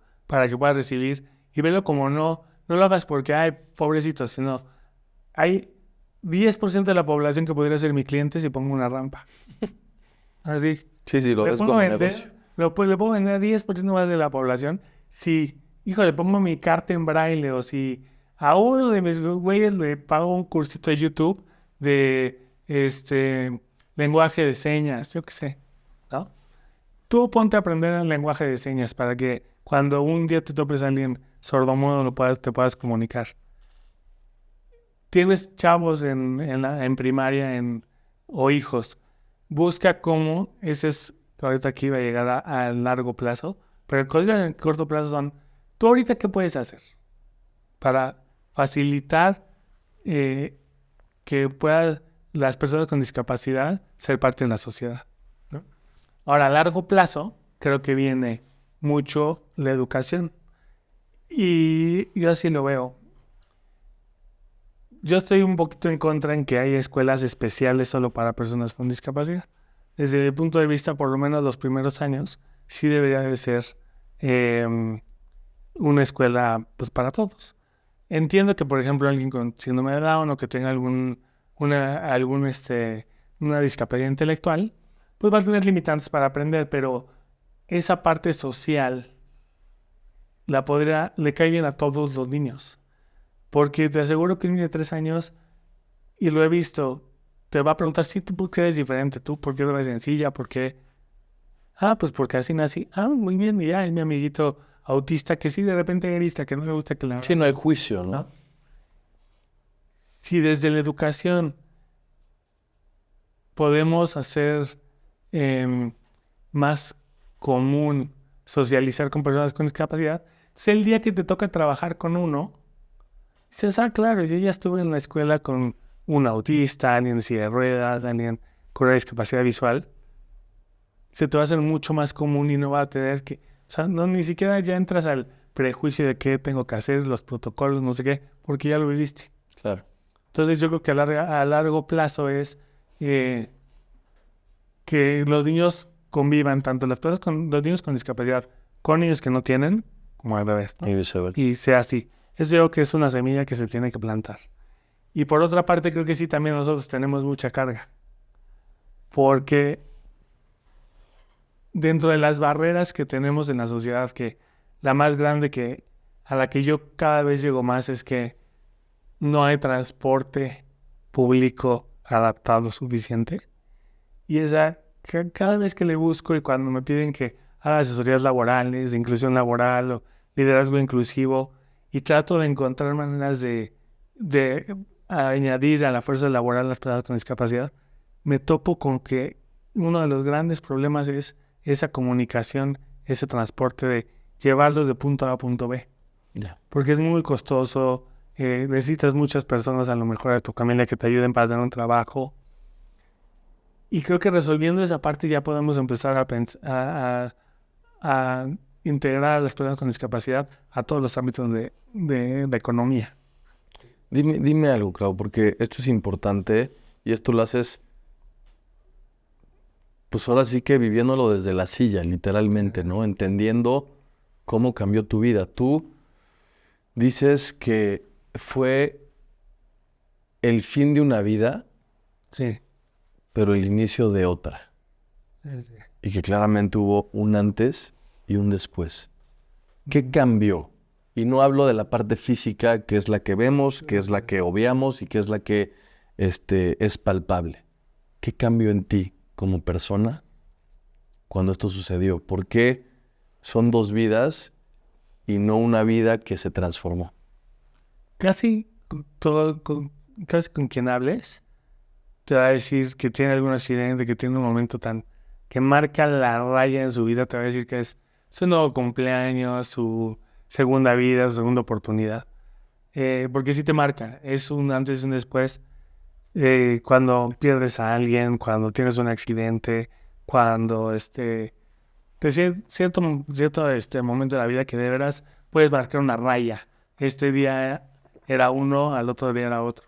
puedas recibir. Y velo como no lo hagas porque hay pobrecitos, sino hay 10% de la población que podría ser mi cliente si pongo una rampa. Así. Sí, lo ves como negocio. Le puedo vender a 10% más de la población. Si, le pongo mi carta en braille o si a uno de mis güeyes le pago un cursito de YouTube de lenguaje de señas, yo qué sé, ¿no? Tú ponte a aprender el lenguaje de señas para que cuando un día te topes a alguien sordomudo te puedas comunicar. Tienes chavos en primaria o hijos. Busca cómo, ese es, ahorita aquí va a llegar a largo plazo, pero cosas en corto plazo son, ¿tú ahorita qué puedes hacer para facilitar que puedan las personas con discapacidad ser parte de la sociedad, ¿no? Ahora, a largo plazo, creo que viene mucho la educación. Y yo así lo veo. Yo estoy un poquito en contra en que hay escuelas especiales solo para personas con discapacidad. Desde mi punto de vista, por lo menos los primeros años, sí debería de ser una escuela pues para todos. Entiendo que, por ejemplo, alguien con síndrome de Down o que tenga una discapacidad intelectual, pues va a tener limitantes para aprender, pero esa parte social le cae bien a todos los niños. Porque te aseguro que un niño de 3 años, y lo he visto, te va a preguntar si tú por qué eres diferente, tú por qué lo ves sencilla, por qué. Pues porque así nací. Muy bien, y ya es mi amiguito autista que sí de repente grita, que no le gusta que la... Sí, no hay juicio, ¿no? Si desde la educación podemos hacer más común socializar con personas con discapacidad, es el día que te toca trabajar con uno, dices, claro, yo ya estuve en la escuela con un autista, alguien en silla de ruedas, alguien con una discapacidad visual, se te va a hacer mucho más común y no va a tener que... O sea, no, ni siquiera ya entras al prejuicio de qué tengo que hacer, los protocolos, no sé qué, porque ya lo viviste. Claro. Entonces yo creo que a largo plazo es que los niños convivan, tanto las personas con los niños con discapacidad, con niños que no tienen, como al revés, ¿no? Y viceversa. Y sea así. Eso yo creo que es una semilla que se tiene que plantar. Y por otra parte, creo que sí, también nosotros tenemos mucha carga. Porque dentro de las barreras que tenemos en la sociedad, que la más grande a la que yo cada vez llego más es que no hay transporte público adaptado suficiente. Y cada vez que le busco y cuando me piden que haga asesorías laborales, de inclusión laboral o liderazgo inclusivo, y trato de encontrar maneras de añadir a la fuerza laboral a las personas con discapacidad, me topo con que uno de los grandes problemas es esa comunicación, ese transporte de llevarlos de punto A a punto B. Ya. Porque es muy costoso, necesitas muchas personas a lo mejor de tu familia que te ayuden para hacer un trabajo. Y creo que resolviendo esa parte ya podemos empezar a integrar a las personas con discapacidad a todos los ámbitos de la economía. Dime algo, Clau, porque esto es importante y esto lo haces, pues ahora sí que viviéndolo desde la silla, literalmente, ¿no? Entendiendo cómo cambió tu vida. Tú dices que fue el fin de una vida, Sí. pero el inicio de otra. Y que claramente hubo un antes y un después. ¿Qué cambió? Y no hablo de la parte física, que es la que vemos, que es la que obviamos y que es la que es palpable. ¿Qué cambió en ti como persona cuando esto sucedió? ¿Por qué son dos vidas y no una vida que se transformó? Casi con quien hables te va a decir que tiene algún accidente, que tiene un momento que marca la raya en su vida, te va a decir que es su nuevo cumpleaños, su segunda vida, su segunda oportunidad. Porque sí te marca, es un antes y un después. Cuando pierdes a alguien, cuando tienes un accidente, cuando cierto momento de la vida que de veras puedes marcar una raya. Este día era uno, al otro día era otro.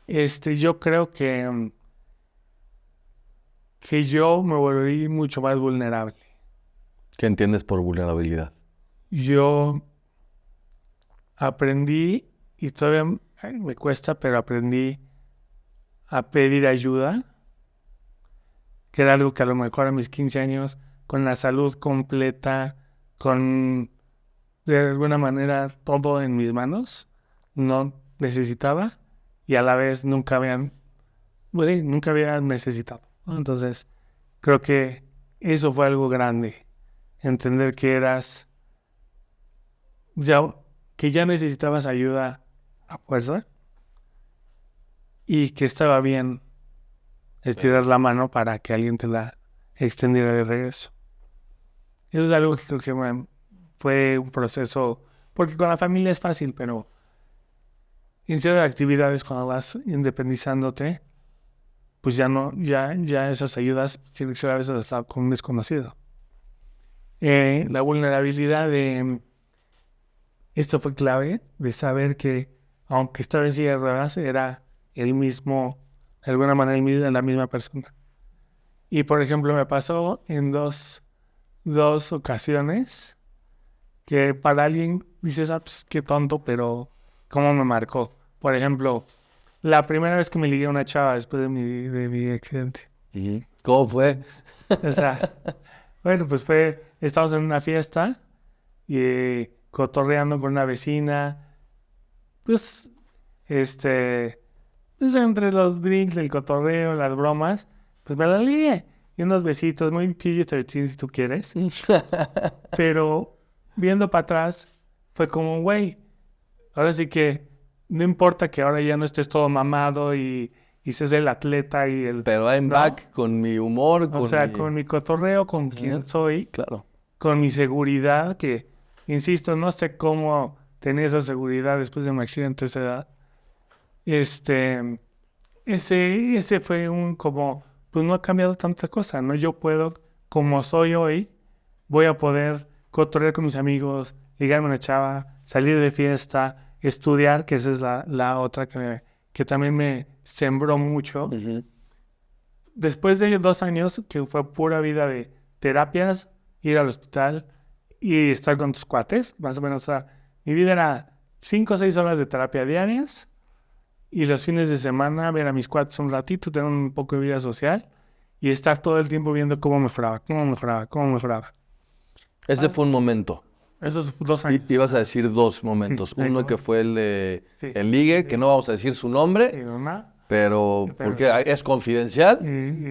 Yo creo que yo me volví mucho más vulnerable. ¿Qué entiendes por vulnerabilidad? Yo aprendí, y todavía me cuesta, pero aprendí a pedir ayuda, que era algo que a lo mejor a mis 15 años, con la salud completa, con de alguna manera todo en mis manos, no necesitaba y a la vez nunca había necesitado, ¿no? Entonces, creo que eso fue algo grande, entender que ya necesitabas ayuda a fuerza y que estaba bien estirar la mano para que alguien te la extendiera de regreso. Eso es algo que creo que fue un proceso, porque con la familia es fácil, pero en ciertas actividades cuando vas independizándote, pues ya esas ayudas tienen que ser a veces hasta con un desconocido. La vulnerabilidad esto fue clave, de saber que aunque estaba en silla de ruedas, era el mismo, de alguna manera la misma persona. Y por ejemplo me pasó en dos ocasiones que para alguien dices, pues qué tonto, pero cómo me marcó. Por ejemplo, la primera vez que me ligué a una chava después de mi accidente. ¿Cómo fue? O sea, bueno, pues estábamos en una fiesta y cotorreando con una vecina, pues, pues entre los drinks, el cotorreo, las bromas, pues me la ligué. Y unos besitos, muy PG-13 si tú quieres. Pero viendo para atrás, fue como, güey, ahora sí que no importa que ahora ya no estés todo mamado y seas el atleta y el... Pero I'm back con mi humor. Con mi cotorreo, con quien soy, Claro. con mi seguridad, que, insisto, no sé cómo tener esa seguridad después de un accidente a esa edad. Ese fue como pues no ha cambiado tanta cosa, ¿no? Yo puedo, como soy hoy, voy a poder cotorrear con mis amigos, ligarme a una chava, salir de fiesta, estudiar, que esa es la otra que también me sembró mucho. Después de 2 años, que fue pura vida de terapias, ir al hospital y estar con tus cuates, más o menos, o sea, mi vida era 5 o 6 horas de terapia diarias y los fines de semana ver a mis cuates un ratito, tener un poco de vida social y estar todo el tiempo viendo cómo mejoraba. Ese fue un momento. Esos 2 años. Ibas a decir 2 momentos. Sí, Uno ¿no? que fue el de Sí. el ligue, que no vamos a decir su nombre, Mi mamá. pero porque es confidencial.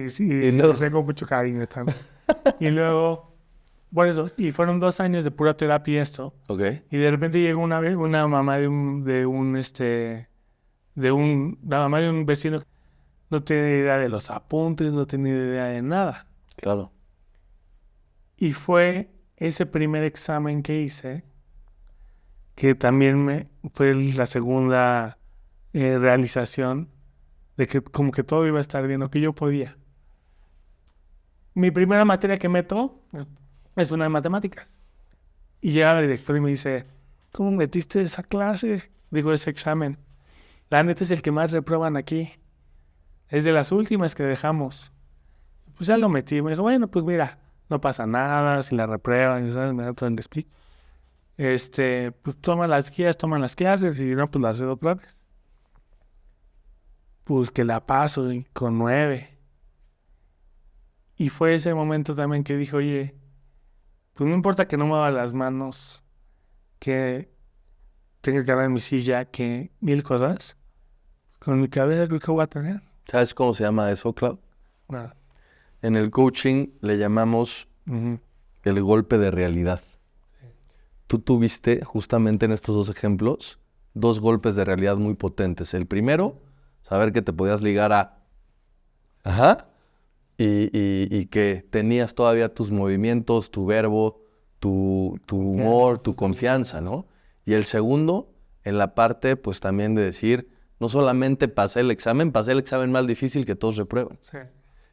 Sí, Y luego- tengo mucho cariño también. Y luego, por eso, y fueron 2 años de pura terapia y esto. Ok. Y de repente llegó una mamá la mamá de un vecino, no tenía idea de los apuntes, no tenía idea de nada. Claro. Y fue ese primer examen que hice, que también fue la segunda realización de que como que todo iba a estar bien, lo que yo podía. Mi primera materia que meto es una de matemáticas. Y llega el director y me dice, ¿cómo metiste esa clase? Digo, ese examen. La neta es el que más reprueban aquí. Es de las últimas que dejamos. Pues ya lo metí. Me dijo, bueno, pues mira, no pasa nada si la reprueban, ¿sabes? Me da todo el despique. Pues toman las clases y no, pues las hago otra vez. Pues que la paso con 9. Y fue ese momento también que dije, oye, pues no importa que no mueva las manos, que tenga que andar en mi silla, que 1000 cosas, con mi cabeza creo que voy a tener. ¿Sabes cómo se llama eso, Clau? Nada. En el coaching le llamamos el golpe de realidad. Tú tuviste justamente en estos 2 ejemplos 2 golpes de realidad muy potentes. El primero, saber que te podías ligar a... Ajá. Y que tenías todavía tus movimientos, tu verbo, tu humor, tu confianza, ¿no? Y el segundo, en la parte, pues también de decir, no solamente pasé el examen más difícil que todos reprueban. Sí.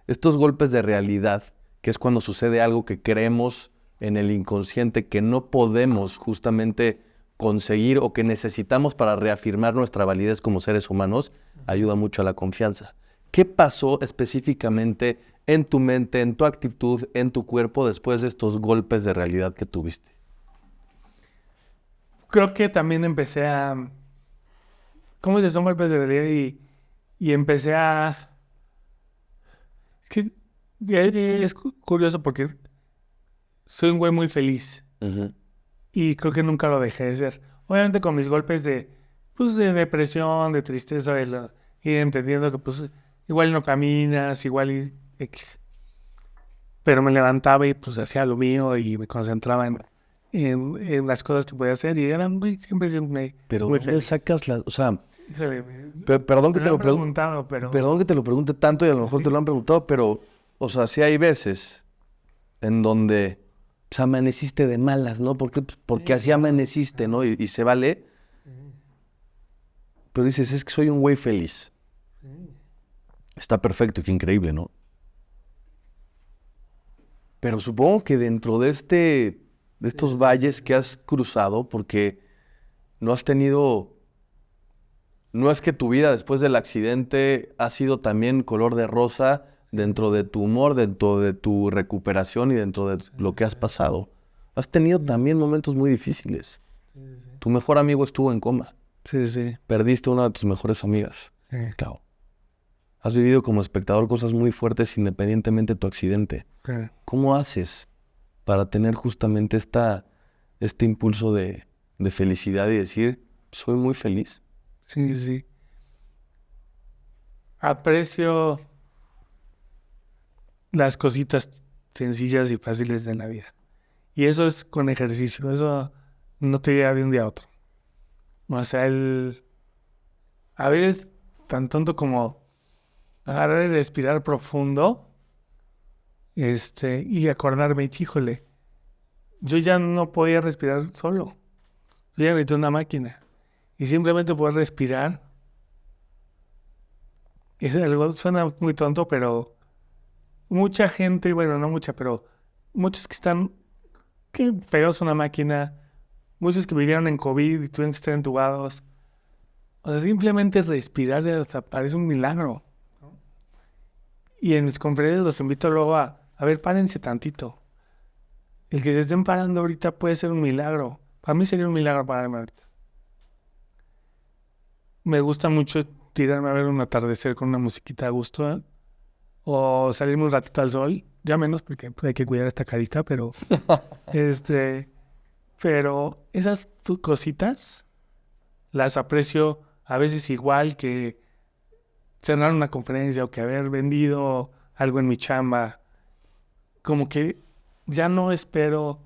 Estos golpes de realidad, que es cuando sucede algo que creemos en el inconsciente que no podemos justamente conseguir o que necesitamos para reafirmar nuestra validez como seres humanos, ayuda mucho a la confianza. ¿Qué pasó específicamente en tu mente, en tu actitud, en tu cuerpo después de estos golpes de realidad que tuviste? Creo que también empecé a... ¿Cómo se son golpes de realidad? Y empecé a... Es curioso porque soy un güey muy feliz. Y creo que nunca lo dejé de ser. Obviamente con mis golpes de depresión, de tristeza, y entendiendo que pues igual no caminas, igual y X. Pero me levantaba y pues hacía lo mío y me concentraba en las cosas que podía hacer y eran siempre Pero muy ¿dónde feliz. sacas las...? O sea, Híjole, perdón que me te lo lo han preguntado, pero... Perdón que te lo pregunte tanto y a lo mejor te lo han preguntado, pero, o sea, sí hay veces en donde, o sea, amaneciste de malas, ¿no? Porque así amaneciste, ¿no? Y se vale. Pero dices, es que soy un güey feliz. Está perfecto y qué increíble, ¿no? Pero supongo que dentro de estos valles que has cruzado, porque no has tenido... No es que tu vida después del accidente ha sido también color de rosa dentro de tu humor, dentro de tu recuperación y dentro de lo que has pasado. Has tenido también momentos muy difíciles. Tu mejor amigo estuvo en coma. Sí. Perdiste a una de tus mejores amigas. Sí. Claro. Has vivido como espectador cosas muy fuertes independientemente de tu accidente. Sí. ¿Cómo haces para tener justamente este impulso de felicidad y decir, soy muy feliz? Sí. Aprecio las cositas sencillas y fáciles de la vida. Y eso es con ejercicio. Eso no te llega de un día a otro. O sea, a veces tan tonto como agarrar y respirar profundo, y acordarme, híjole, yo ya no podía respirar solo. Yo ya necesité una máquina. Y simplemente poder respirar. Es algo, suena muy tonto, pero mucha gente, bueno, no mucha, pero muchos que están pegados a una máquina, muchos que vivieron en COVID y tuvieron que estar entubados. O sea, simplemente respirar ya hasta parece un milagro, ¿no? Y en mis conferencias los invito luego a ver, párense tantito. El que se estén parando ahorita puede ser un milagro. Para mí sería un milagro pararme ahorita. Me gusta mucho tirarme a ver un atardecer con una musiquita a gusto, ¿eh? O salirme un ratito al sol. Ya menos porque hay que cuidar esta carita, pero pero esas cositas las aprecio a veces igual que cerrar una conferencia o que haber vendido algo en mi chamba. Como que ya no espero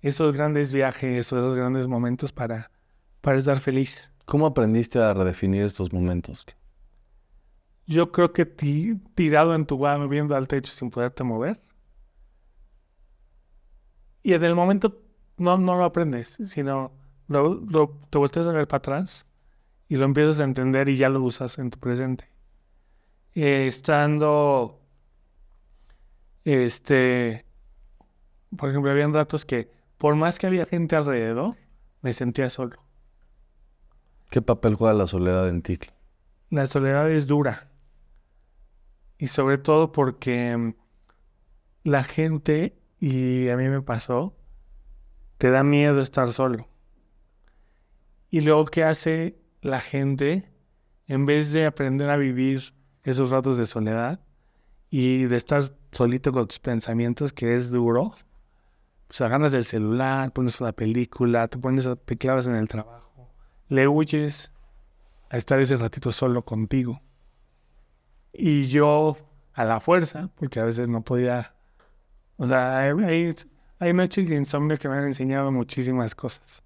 esos grandes viajes o esos grandes momentos para estar feliz. ¿Cómo aprendiste a redefinir estos momentos? Yo creo que tirado en tu mano viendo al techo sin poderte mover. Y en el momento no lo aprendes, sino te volteas a ver para atrás y lo empiezas a entender y ya lo usas en tu presente. Estando, por ejemplo, habían ratos que por más que había gente alrededor, me sentía solo. ¿Qué papel juega la soledad en ti? La soledad es dura. Y sobre todo porque la gente, y a mí me pasó, te da miedo estar solo. Y luego, ¿qué hace la gente? En vez de aprender a vivir esos ratos de soledad y de estar solito con tus pensamientos, que es duro, pues agarras el celular, pones una película, te clavas en el trabajo, le huyes a estar ese ratito solo contigo. Y yo, a la fuerza, porque a veces no podía, o sea, hay noches de insomnio que me han enseñado muchísimas cosas.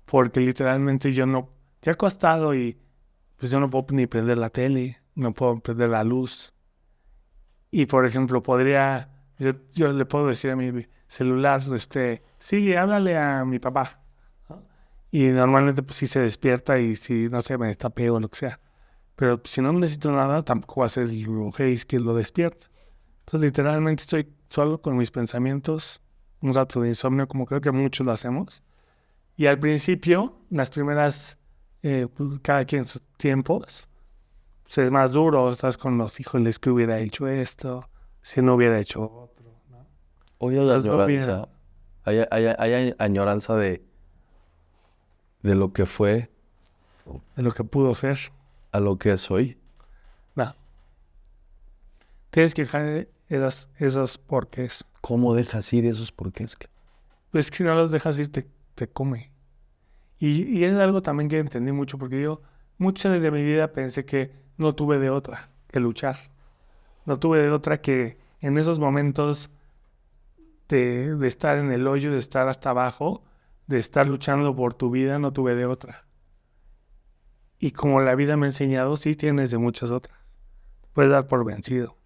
Porque literalmente yo no, ya acostado y pues yo no puedo ni prender la tele, no puedo prender la luz. Y por ejemplo, yo le puedo decir a mi celular, sí, háblale a mi papá, ¿no? Y normalmente pues sí se despierta y si, no sé, me destapeo o lo que sea. Pero si no necesito nada, tampoco va a ser el Hayes que lo despierta. Entonces literalmente estoy solo con mis pensamientos, un rato de insomnio, como creo que muchos lo hacemos. Y al principio, las primeras, pues, cada quien sus tiempos, pues es más duro, estás con los hijos, que hubiera hecho esto, si no hubiera hecho otro, ¿no? Hoy hay Pues no añoranza. Hay añoranza de lo que fue de lo que pudo ser. a lo que es hoy. No. Tienes que dejar esos porqués. ¿Cómo dejas ir esos porqués? Pues que si no los dejas ir, te come. Y es algo también que entendí mucho, porque yo muchas veces de mi vida pensé que no tuve de otra que luchar. No tuve de otra que en esos momentos de estar en el hoyo, de estar hasta abajo, de estar luchando por tu vida, no tuve de otra. Y como la vida me ha enseñado, sí tienes de muchas otras. Puedes dar por vencido.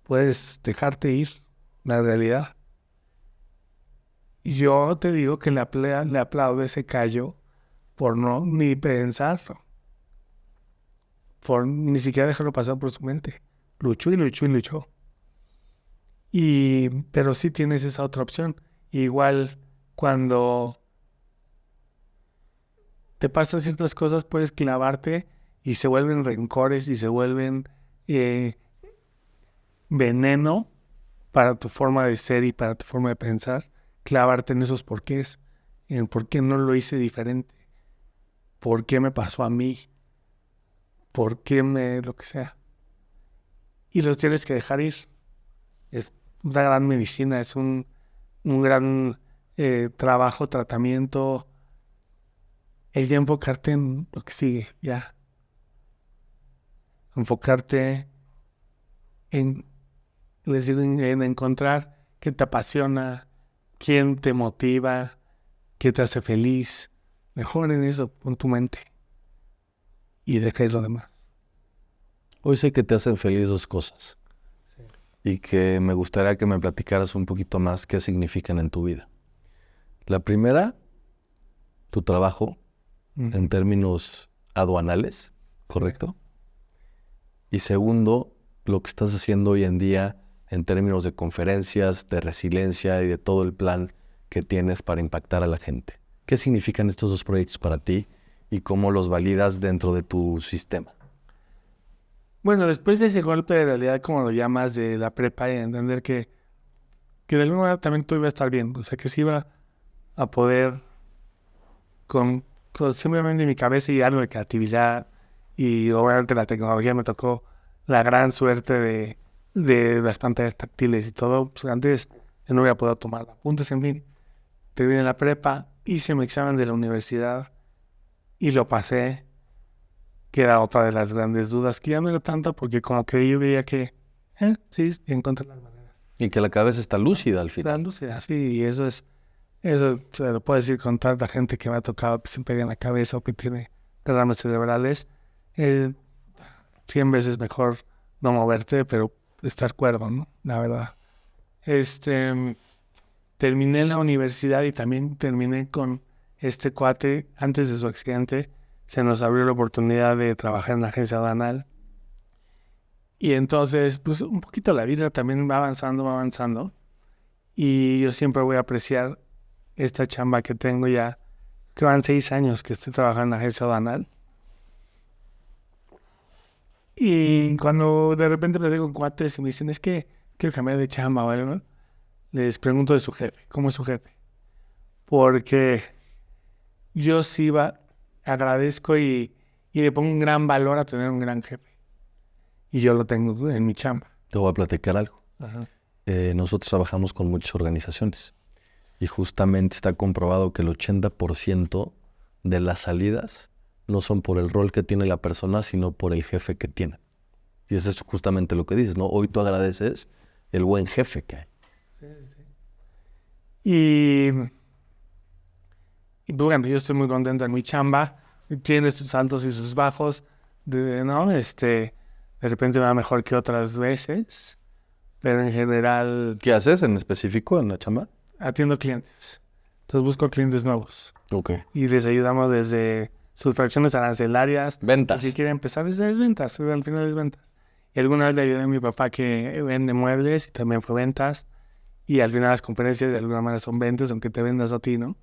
Puedes dejarte ir, la realidad. Y yo te digo que le aplaudo ese callo por no ni pensarlo. Por ni siquiera dejarlo pasar por su mente. Luchó y luchó y luchó. Pero sí tienes esa otra opción. Igual cuando te pasan ciertas cosas, puedes clavarte y se vuelven rencores y se vuelven veneno para tu forma de ser y para tu forma de pensar. Clavarte en esos porqués, en por qué no lo hice diferente, por qué me pasó a mí, por qué lo que sea. Y los tienes que dejar ir. Es una gran medicina, es un gran trabajo, tratamiento. El ya enfocarte en lo que sigue, ya. Enfocarte les digo, en encontrar qué te apasiona, quién te motiva, qué te hace feliz. Mejor en eso, pon tu mente. Y deja ir lo demás. Hoy sé que te hacen feliz dos cosas. Sí. Y que me gustaría que me platicaras un poquito más qué significan en tu vida. La primera, tu trabajo, en términos aduanales, ¿correcto? Y segundo, lo que estás haciendo hoy en día en términos de conferencias, de resiliencia y de todo el plan que tienes para impactar a la gente. ¿Qué significan estos dos proyectos para ti y cómo los validas dentro de tu sistema? Bueno, después de ese golpe de realidad, como lo llamas, de la prepa y entender que de alguna manera también todo iba a estar bien. O sea, que sí iba a poder con simplemente en mi cabeza y algo de creatividad. Y obviamente la tecnología me tocó la gran suerte de las pantallas táctiles y todo. Pues antes yo no hubiera podido tomar apuntes, en fin. Terminé la prepa, hice mi examen de la universidad y lo pasé, que era otra de las grandes dudas, que ya no era tanta porque como que yo veía que, sí, encontré las maneras. Y que la cabeza está lúcida al final. Lúcida, sí, y eso se lo puedo decir con tanta gente que me ha tocado que se pega en la cabeza o que tiene derrames cerebrales. 100 veces mejor no moverte, pero estar cuerdo, ¿no? La verdad. Terminé la universidad y también terminé con este cuate. Antes de su accidente, se nos abrió la oportunidad de trabajar en la agencia aduanal. Y entonces, pues un poquito la vida también va avanzando. Y yo siempre voy a apreciar esta chamba que tengo ya. Que van 6 años que estoy trabajando en la agencia aduanal. Y cuando de repente les digo cuates y me dicen, es que quiero cambiar de chamba o algo, ¿no? Les pregunto de su jefe, ¿cómo es su jefe? Porque yo sí agradezco y le pongo un gran valor a tener un gran jefe. Y yo lo tengo en mi chamba. Te voy a platicar algo. Ajá. Nosotros trabajamos con muchas organizaciones y justamente está comprobado que el 80% de las salidas no son por el rol que tiene la persona, sino por el jefe que tiene. Y eso es justamente lo que dices, ¿no? Hoy tú agradeces el buen jefe que hay. Y bueno, yo estoy muy contento en mi chamba. Tiene sus altos y sus bajos. ¿No? De repente me va mejor que otras veces. Pero en general ¿Qué haces en específico en la chamba? atiendo clientes. Entonces busco clientes nuevos. Ok. Y les ayudamos desde sus fracciones arancelarias. Ventas. Si quiere empezar desde ventas, al final es ventas. Y alguna vez le ayudé a mi papá que vende muebles y también fue ventas. Y al final las conferencias de alguna manera son ventas, aunque te vendas a ti, ¿no?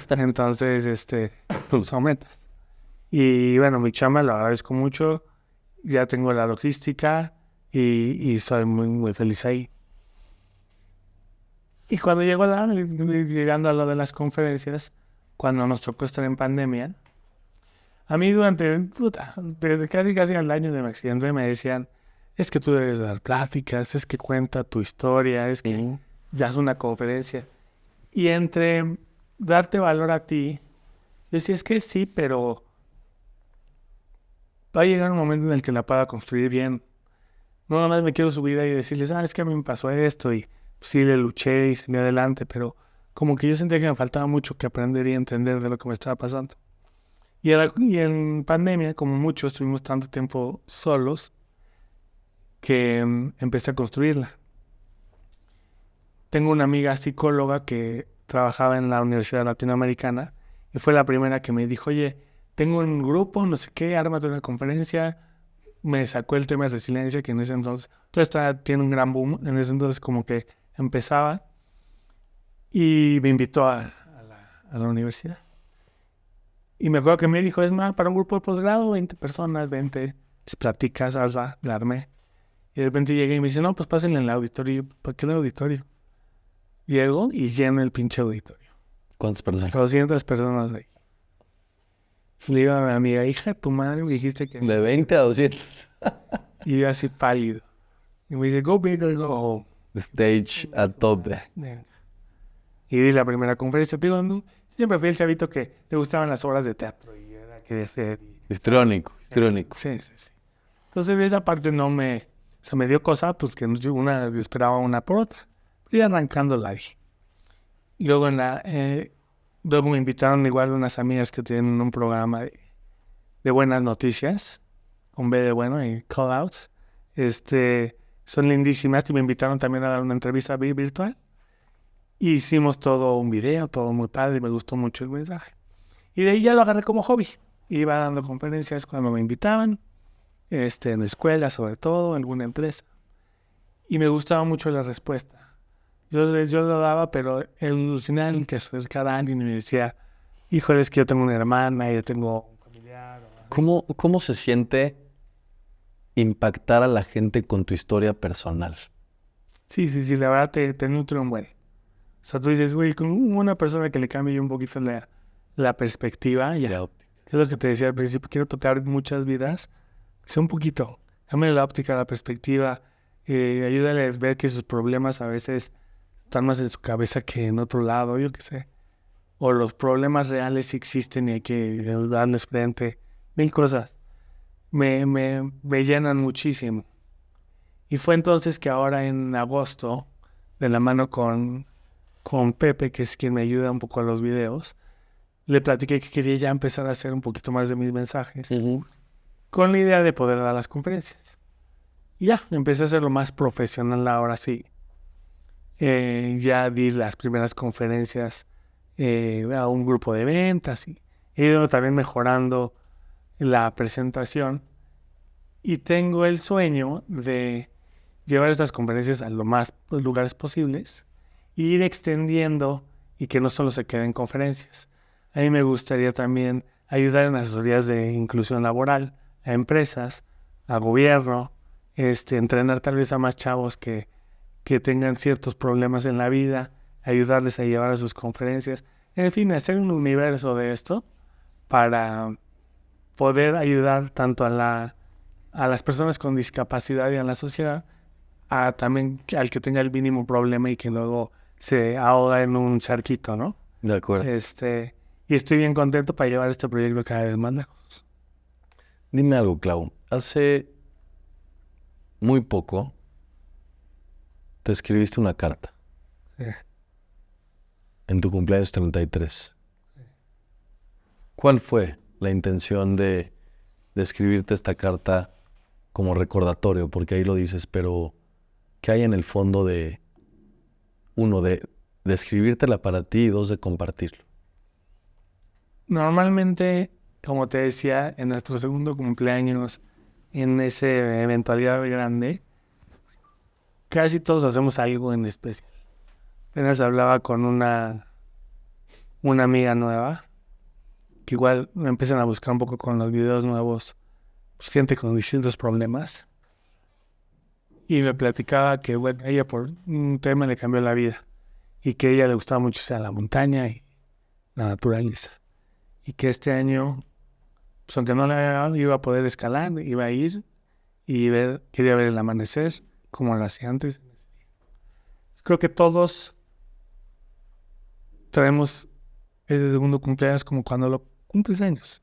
Entonces, son ventas. Y bueno, mi chamba lo agradezco mucho. Ya tengo la logística y soy muy, muy feliz ahí. Y cuando llegando a lo de las conferencias, cuando nos tocó estar en pandemia, a mí desde casi al año de mi accidente me decían, es que tú debes dar pláticas, es que cuenta tu historia, es que ya es una conferencia. Y entre darte valor a ti, yo decía, es que sí, pero va a llegar un momento en el que la pueda construir bien. No nada más me quiero subir ahí y decirles, es que a mí me pasó esto y pues, sí le luché y salí adelante, pero como que yo sentía que me faltaba mucho que aprender y entender de lo que me estaba pasando. Y en pandemia, como muchos, estuvimos tanto tiempo solos que empecé a construirla. Tengo una amiga psicóloga que trabajaba en la Universidad Latinoamericana y fue la primera que me dijo, oye, tengo un grupo, no sé qué, ármate una conferencia. Me sacó el tema de resiliencia, que en ese entonces tiene un gran boom. En ese entonces como que empezaba y me invitó a la universidad. Y me acuerdo que me dijo, es más, para un grupo de posgrado, 20 personas, 20, platicas, la armé. Y de repente llegué y me dice, no, pues pásenle en el auditorio. Y yo, ¿para qué el auditorio? Llego y lleno el pinche auditorio. ¿Cuántas personas? 200 personas ahí. Le digo a mi amiga, hija de tu madre, me dijiste que... De 20 a 200. Y yo así pálido. Y me dice, go big or go home. Stage a tope. Y di la primera conferencia. Te digo, no, siempre fui el chavito que le gustaban las obras de teatro. Y era que hacer. Histriónico. Sí. Entonces esa parte no me... O sea, me dio cosa, pues que yo esperaba una por otra. Y arrancando la vi. Y luego luego me invitaron igual unas amigas que tienen un programa de buenas noticias, con B de bueno y call out. Son lindísimas y me invitaron también a dar una entrevista virtual. Y hicimos todo un video, todo muy padre, y me gustó mucho el mensaje. Y de ahí ya lo agarré como hobby. Iba dando conferencias cuando me invitaban, en la escuela sobre todo, en alguna empresa. y me gustaba mucho la respuesta. Yo lo daba, pero el final que se acercara a alguien y me decía, híjole, es que yo tengo una hermana, yo tengo un familiar. ¿Cómo se siente impactar a la gente con tu historia personal? Sí, la verdad te nutre un buen. O sea, tú dices, güey, con una persona que le cambie un poquito la perspectiva, ya. La Es lo que te decía al principio, quiero tocar muchas vidas. Sea un poquito. Cámbiale la óptica, la perspectiva. Ayúdale a ver que sus problemas a veces están más en su cabeza que en otro lado, yo qué sé. O los problemas reales sí existen y hay que darles frente. Mil cosas. Me llenan muchísimo. Y fue entonces que ahora en agosto, de la mano con Pepe, que es quien me ayuda un poco a los videos, le platiqué que quería ya empezar a hacer un poquito más de mis mensajes, con la idea de poder dar las conferencias. Y ya, empecé a hacerlo más profesional ahora sí. Ya di las primeras conferencias a un grupo de ventas y he ido también mejorando la presentación. Y tengo el sueño de llevar estas conferencias a lo más lugares posibles e ir extendiendo y que no solo se queden conferencias. A mí me gustaría también ayudar en asesorías de inclusión laboral a empresas, a gobierno, entrenar tal vez a más chavos que tengan ciertos problemas en la vida, ayudarles a llevar a sus conferencias. En fin, hacer un universo de esto para poder ayudar tanto a las personas con discapacidad y a la sociedad, también al que tenga el mínimo problema y que luego se ahoga en un charquito, ¿no? De acuerdo. Y estoy bien contento para llevar este proyecto cada vez más lejos. Dime algo, Clau. Hace muy poco te escribiste una carta. Sí. En tu cumpleaños 33. ¿Cuál fue la intención de escribirte esta carta como recordatorio? Porque ahí lo dices, pero ¿qué hay en el fondo de, uno, de escribírtela para ti y dos, de compartirlo? Normalmente, como te decía, en nuestro segundo cumpleaños, en esa eventualidad grande, casi todos hacemos algo en especial. Apenas hablaba con una amiga nueva, que igual me empiezan a buscar un poco con los videos nuevos, pues gente con distintos problemas. Y me platicaba que, bueno, ella por un tema le cambió la vida. Y que a ella le gustaba mucho la montaña y la naturaleza. Y que este año, pues aunque no la iba a poder escalar, iba a ir y quería ver el amanecer, como lo hacía antes. Creo que todos traemos ese segundo cumpleaños como cuando lo cumples años.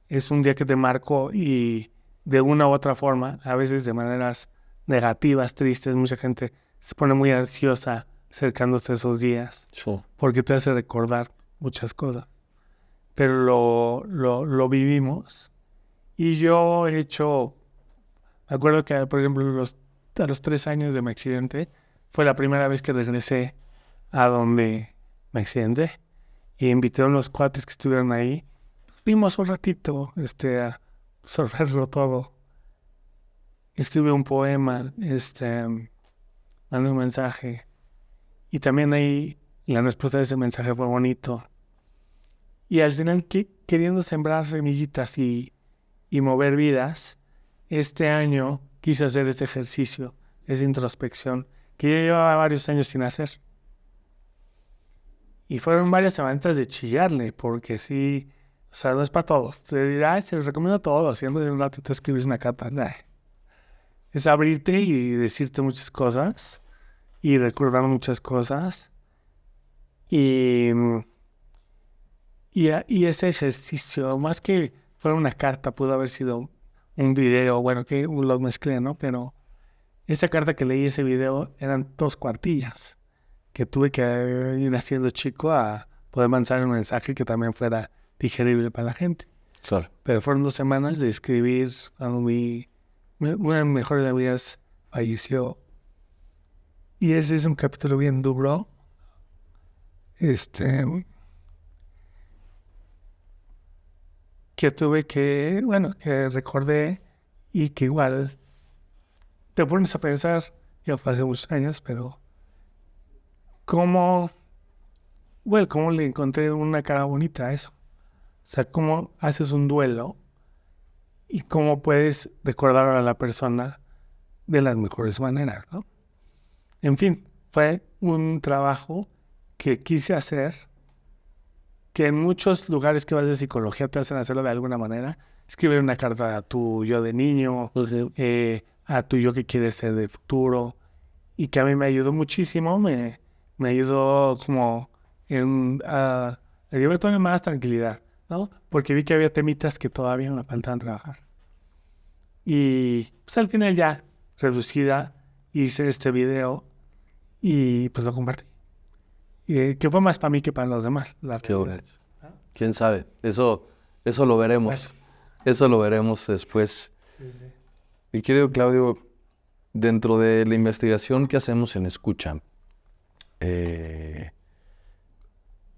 Es un día que te marcó y de una u otra forma, a veces de maneras negativas, tristes, mucha gente se pone muy ansiosa acercándose a esos días porque te hace recordar muchas cosas. Pero lo vivimos y yo he hecho, me acuerdo que por ejemplo a los 3 años de mi accidente fue la primera vez que regresé a donde me accidenté y invité a unos cuates que estuvieron ahí. Vimos un ratito a absorberlo todo. Escribí un poema, mandé un mensaje. Y también ahí la respuesta de ese mensaje fue bonito. Y al final, queriendo sembrar semillitas y mover vidas, este año quise hacer este ejercicio, esa introspección, que yo llevaba varios años sin hacer. Y fueron varias semanas de chillarle, porque sí, o sea, no es para todos. Te dirá, se los recomiendo a todos. Si andas en un rato te escribes una carta, es abrirte y decirte muchas cosas y recordar muchas cosas. Y ese ejercicio, más que fuera una carta, pudo haber sido un video, bueno, que lo mezclé, ¿no? Pero esa carta que leí, ese video, eran 2 cuartillas que tuve que ir haciendo chico a poder mandar un mensaje que también fuera digerible para la gente. Claro. Pero fueron 2 semanas de escribir cuando una de mis mejores amigas falleció. Y ese es un capítulo bien duro. Que tuve que recordé y que igual te pones a pensar ya fue hace muchos años, pero cómo, cómo le encontré una cara bonita a eso. O sea, cómo haces un duelo y cómo puedes recordar a la persona de las mejores maneras, ¿no? En fin, fue un trabajo que quise hacer, que en muchos lugares que vas de psicología te hacen hacerlo de alguna manera. Escribir una carta a tu yo de niño, a tu yo que quieres ser de futuro, y que a mí me ayudó muchísimo, me ayudó como a llevar todavía más tranquilidad, ¿no? Porque vi que había temitas que todavía me faltaban trabajar. Y pues al final ya, reducida, hice este video y pues lo compartí. Que fue más para mí que para los demás. Qué bueno. ¿Quién sabe? Eso lo veremos. Bueno. Eso lo veremos después. Sí. Mi querido Claudio, dentro de la investigación que hacemos en Escucha,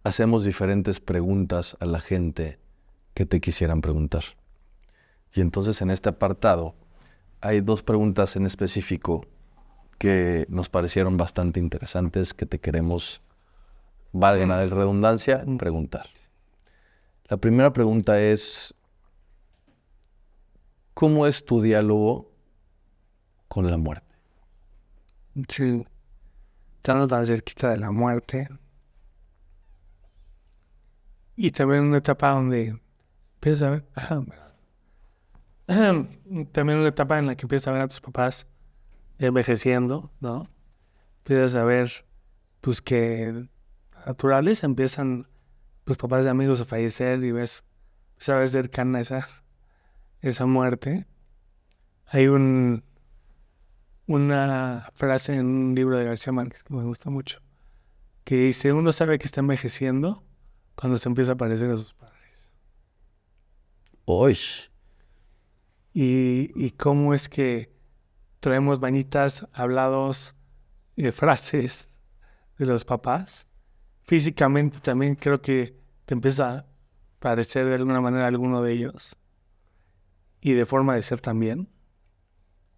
hacemos diferentes preguntas a la gente que te quisieran preguntar. Y entonces en este apartado hay 2 preguntas en específico que nos parecieron bastante interesantes que te queremos, valga la redundancia, preguntar. La primera pregunta es, ¿cómo es tu diálogo con la muerte? Sí, estando tan cerquita de la muerte. Y también una etapa donde empiezas a ver... también una etapa en la que empiezas a ver a tus papás envejeciendo, ¿no? Empiezas a ver, pues, que naturales empiezan, pues, papás de amigos a fallecer y ves, sabes, cercana esa muerte. Hay una frase en un libro de García Márquez que me gusta mucho, que dice, uno sabe que está envejeciendo cuando se empieza a parecer a sus padres. ¡Uy! Y cómo es que traemos bañitas, hablados, frases de los papás. Físicamente también creo que te empieza a parecer de alguna manera alguno de ellos. Y de forma de ser también.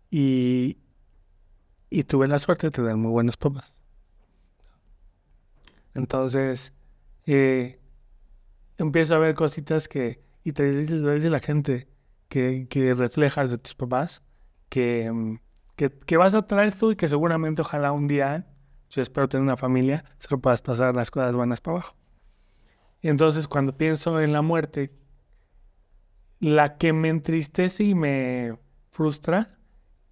Y tuve la suerte de tener muy buenos papás. Entonces, empiezo a ver cositas y te dice la gente que reflejas de tus papás, que vas a traer tú y que seguramente ojalá un día, yo espero tener una familia, se lo puedas pasar las cosas buenas para abajo. Y entonces cuando pienso en la muerte, la que me entristece y me frustra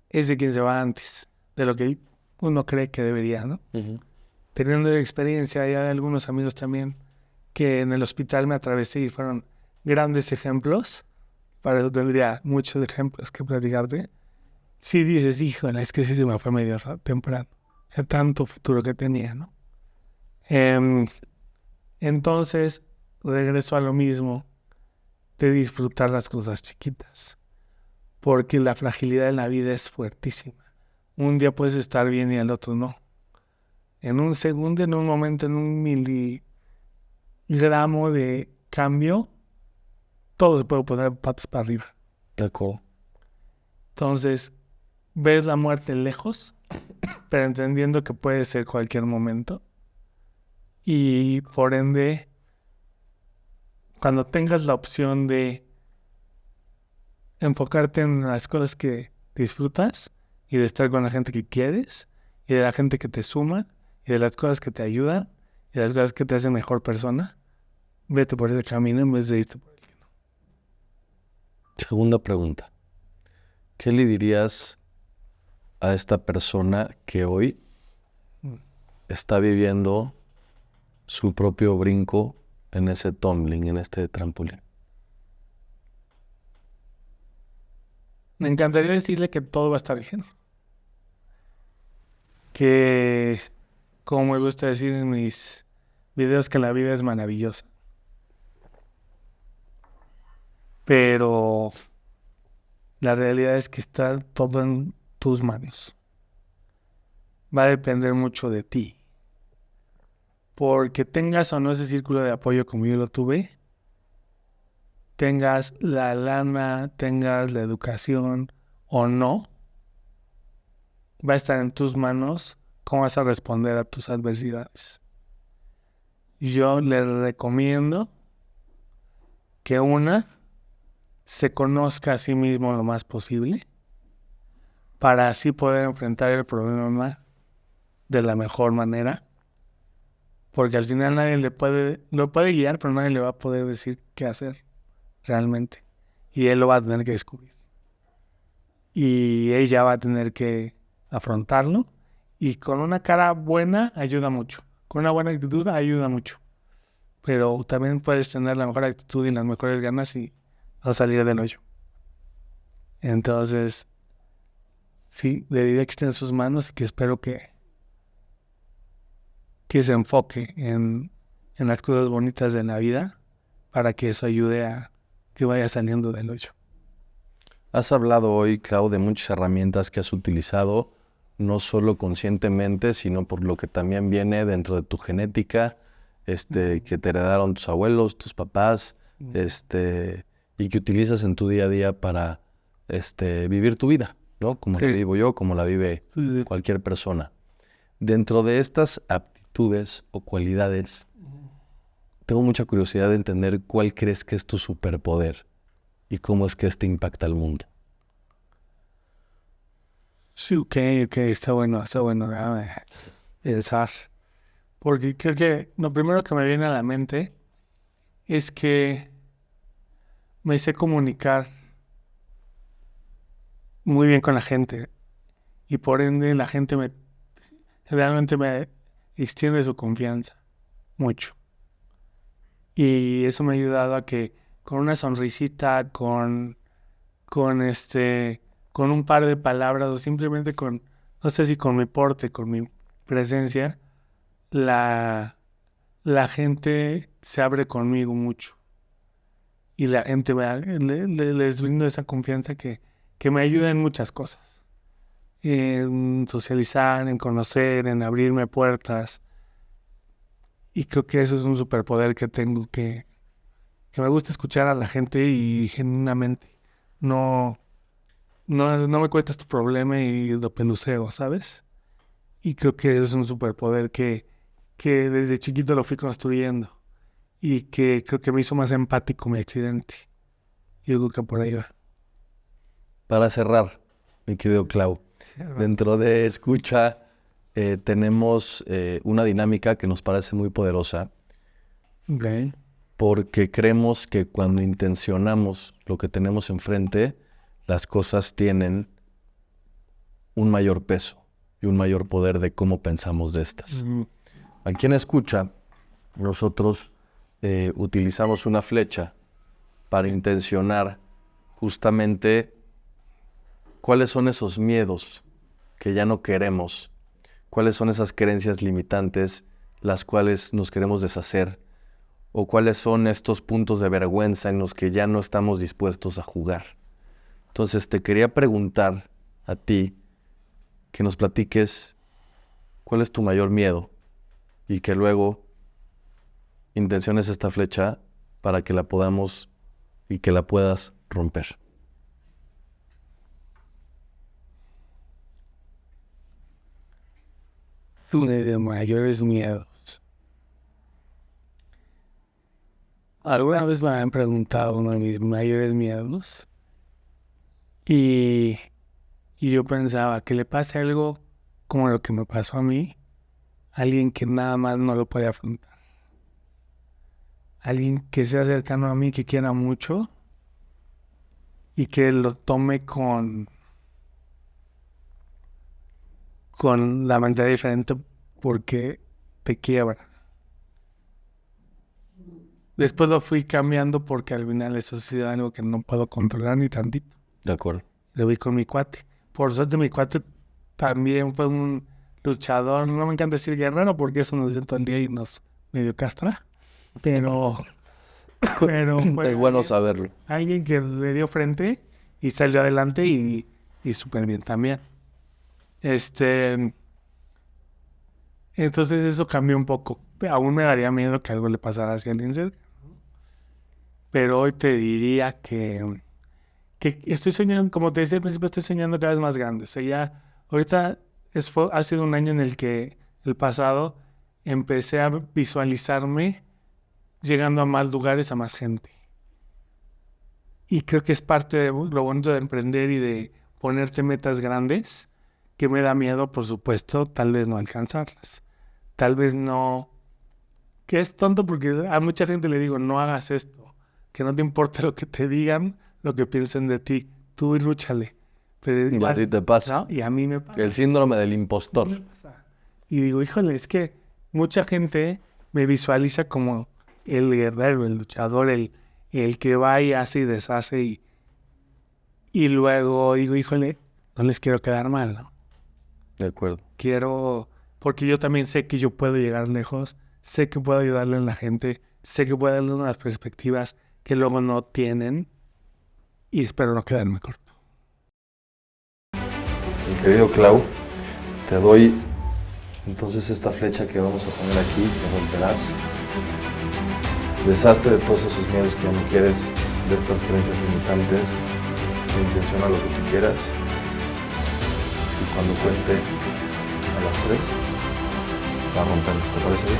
es de quien se va antes, de lo que uno cree que debería, ¿no? Uh-huh. Teniendo experiencia ya de algunos amigos también que en el hospital me atravesé y fueron grandes ejemplos. Para eso tendría muchos ejemplos que platicarte. Si dices, híjole, es que sí se me fue medio temprano. El tanto futuro que tenía, ¿no? Entonces, regreso a lo mismo de disfrutar las cosas chiquitas. Porque la fragilidad en la vida es fuertísima. Un día puedes estar bien y al otro no. En un segundo, en un momento, en un miligramo de cambio, todo se puede poner patas para arriba. De acuerdo. Entonces, ves la muerte lejos, pero entendiendo que puede ser cualquier momento. Y por ende, cuando tengas la opción de enfocarte en las cosas que disfrutas y de estar con la gente que quieres y de la gente que te suma y de las cosas que te ayudan y de las cosas que te hacen mejor persona, vete por ese camino en vez de irte por el que no. Segunda pregunta. ¿Qué le dirías a esta persona que hoy está viviendo su propio brinco en ese tumbling, en este trampolín? Me encantaría decirle que todo va a estar bien. Que, como me gusta decir en mis videos, que la vida es maravillosa. Pero la realidad es que está todo en tus manos. Va a depender mucho de ti. Porque tengas o no ese círculo de apoyo como yo lo tuve, tengas la lana, tengas la educación o no, va a estar en tus manos cómo vas a responder a tus adversidades. Yo les recomiendo que se conozca a sí mismo lo más posible para así poder enfrentar el problema de la mejor manera, porque al final nadie lo puede guiar, pero nadie le va a poder decir qué hacer realmente, y él lo va a tener que descubrir, y ella va a tener que afrontarlo, y con una cara buena ayuda mucho, con una buena actitud ayuda mucho, pero también puedes tener la mejor actitud y las mejores ganas y no salir del hoyo. Entonces, sí, le diré que esté en sus manos y que espero que se enfoque en las cosas bonitas de la vida para que eso ayude a que vaya saliendo del hoyo. Has hablado hoy, Clau, de muchas herramientas que has utilizado, no solo conscientemente, sino por lo que también viene dentro de tu genética, que te heredaron tus abuelos, tus papás, y que utilizas en tu día a día para vivir tu vida, ¿no? Como la vivo yo, como la vive cualquier persona. Dentro de estas aptitudes o cualidades, tengo mucha curiosidad de entender cuál crees que es tu superpoder y cómo es que impacta al mundo. Sí, ok, está bueno, déjame pensar. Porque creo que lo primero que me viene a la mente es que me sé comunicar muy bien con la gente y por ende la gente realmente me extiende su confianza mucho. Y eso me ha ayudado a que con una sonrisita, con un par de palabras o simplemente no sé si con mi porte, con mi presencia, la gente se abre conmigo mucho. Y la gente les brindo esa confianza que me ayuda en muchas cosas. En socializar, en conocer, en abrirme puertas. Y creo que eso es un superpoder que tengo, que me gusta escuchar a la gente y genuinamente no me cuentas tu problema y lo peluceo, ¿sabes? Y creo que eso es un superpoder que desde chiquito lo fui construyendo y que creo que me hizo más empático mi accidente. Yo creo que por ahí va. Para cerrar, mi querido Clau, dentro de escucha tenemos una dinámica que nos parece muy poderosa. Okay. Porque creemos que cuando intencionamos lo que tenemos enfrente, las cosas tienen un mayor peso y un mayor poder de cómo pensamos de estas. Aquí en escucha, nosotros utilizamos una flecha para intencionar justamente cuáles son esos miedos que ya no queremos, cuáles son esas creencias limitantes las cuales nos queremos deshacer, o cuáles son estos puntos de vergüenza en los que ya no estamos dispuestos a jugar. Entonces te quería preguntar a ti que nos platiques cuál es tu mayor miedo y que luego intenciones esta flecha para que la podamos y que la puedas romper. De mayores miedos. Alguna vez me han preguntado uno de mis mayores miedos y yo pensaba que le pase algo como lo que me pasó a mí, alguien que nada más no lo puede afrontar, alguien que sea cercano a mí, que quiera mucho y que lo tome con la mentalidad diferente porque te quiebra. Después lo fui cambiando porque al final eso ha sido algo que no puedo controlar ni tantito. De acuerdo. Lo vi con mi cuate. Por suerte mi cuate también fue un luchador. No me encanta decir guerrero porque eso nos dice todo el día y nos medio castra. Pero es bueno saberlo. Alguien que le dio frente y salió adelante y súper bien también. Entonces eso cambió un poco. Aún me daría miedo que algo le pasara hacia alguien cerca. Pero hoy te diría que estoy soñando, como te decía al principio, estoy soñando cada vez más grande. O sea, ya ahorita ha sido un año en el que el pasado empecé a visualizarme llegando a más lugares, a más gente. Y creo que es parte de lo bonito de emprender y de ponerte metas grandes, que me da miedo, por supuesto, tal vez no alcanzarlas. Tal vez no... Que es tonto porque a mucha gente le digo, no hagas esto. Que no te importe lo que te digan, lo que piensen de ti. Tú y lúchale. Pero Y a ti te pasa. ¿no? Y a mí me pasa. El síndrome del impostor. Y digo, híjole, es que mucha gente me visualiza como el guerrero, el luchador, el que va y hace y deshace. Y luego digo, híjole, no les quiero quedar mal, ¿no? De acuerdo. Quiero, porque yo también sé que yo puedo llegar lejos, sé que puedo ayudarle a la gente, sé que puedo darle unas perspectivas que luego no tienen y espero no quedarme corto. Mi querido Clau, te doy entonces esta flecha que vamos a poner aquí, que romperás. Deshazte de todos esos miedos que ya no quieres, de estas creencias limitantes, intenciona lo que tú quieras. Y cuando cuente a las 3, la rompemos, ¿te parece bien?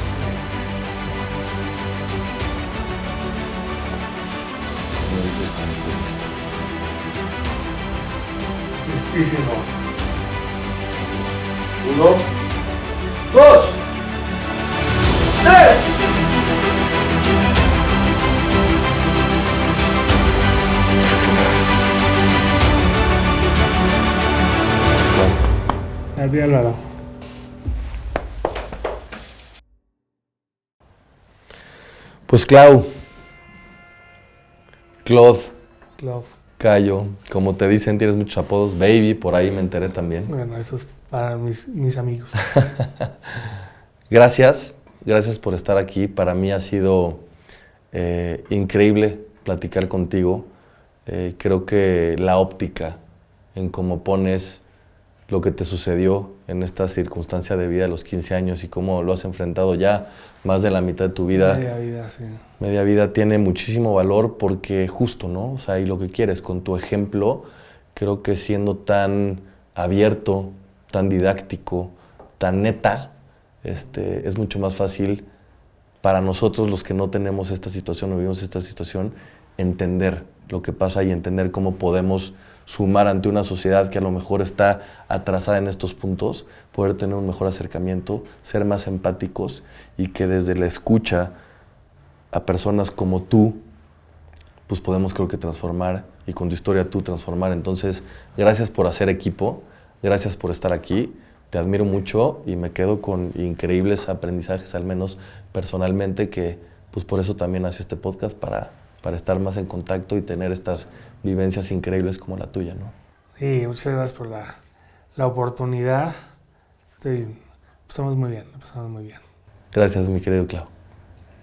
Me dices cuando estés listo. Listísimo. 1, 2, 3. Así Álvaro. Pues Clau, Claude, Love. Cayo, como te dicen, tienes muchos apodos, Baby, por ahí me enteré también. Bueno, eso es para mis amigos. Gracias por estar aquí. Para mí ha sido increíble platicar contigo. Creo que la óptica en cómo pones lo que te sucedió en esta circunstancia de vida a los 15 años y cómo lo has enfrentado ya más de la mitad de tu vida. Media vida, sí. Media vida tiene muchísimo valor porque justo, ¿no? O sea, y lo que quieres con tu ejemplo, creo que siendo tan abierto, tan didáctico, tan neta, es mucho más fácil para nosotros los que no tenemos esta situación o vivimos esta situación, entender lo que pasa y entender cómo podemos sumar ante una sociedad que a lo mejor está atrasada en estos puntos, poder tener un mejor acercamiento, ser más empáticos y que desde la escucha a personas como tú, pues podemos creo que transformar y con tu historia tú transformar. Entonces, gracias por hacer equipo, gracias por estar aquí, te admiro mucho y me quedo con increíbles aprendizajes, al menos personalmente, que pues por eso también nació este podcast, para estar más en contacto y tener estas vivencias increíbles como la tuya, ¿no? Sí, muchas gracias por la oportunidad. Pasamos muy bien, Gracias, mi querido Clau.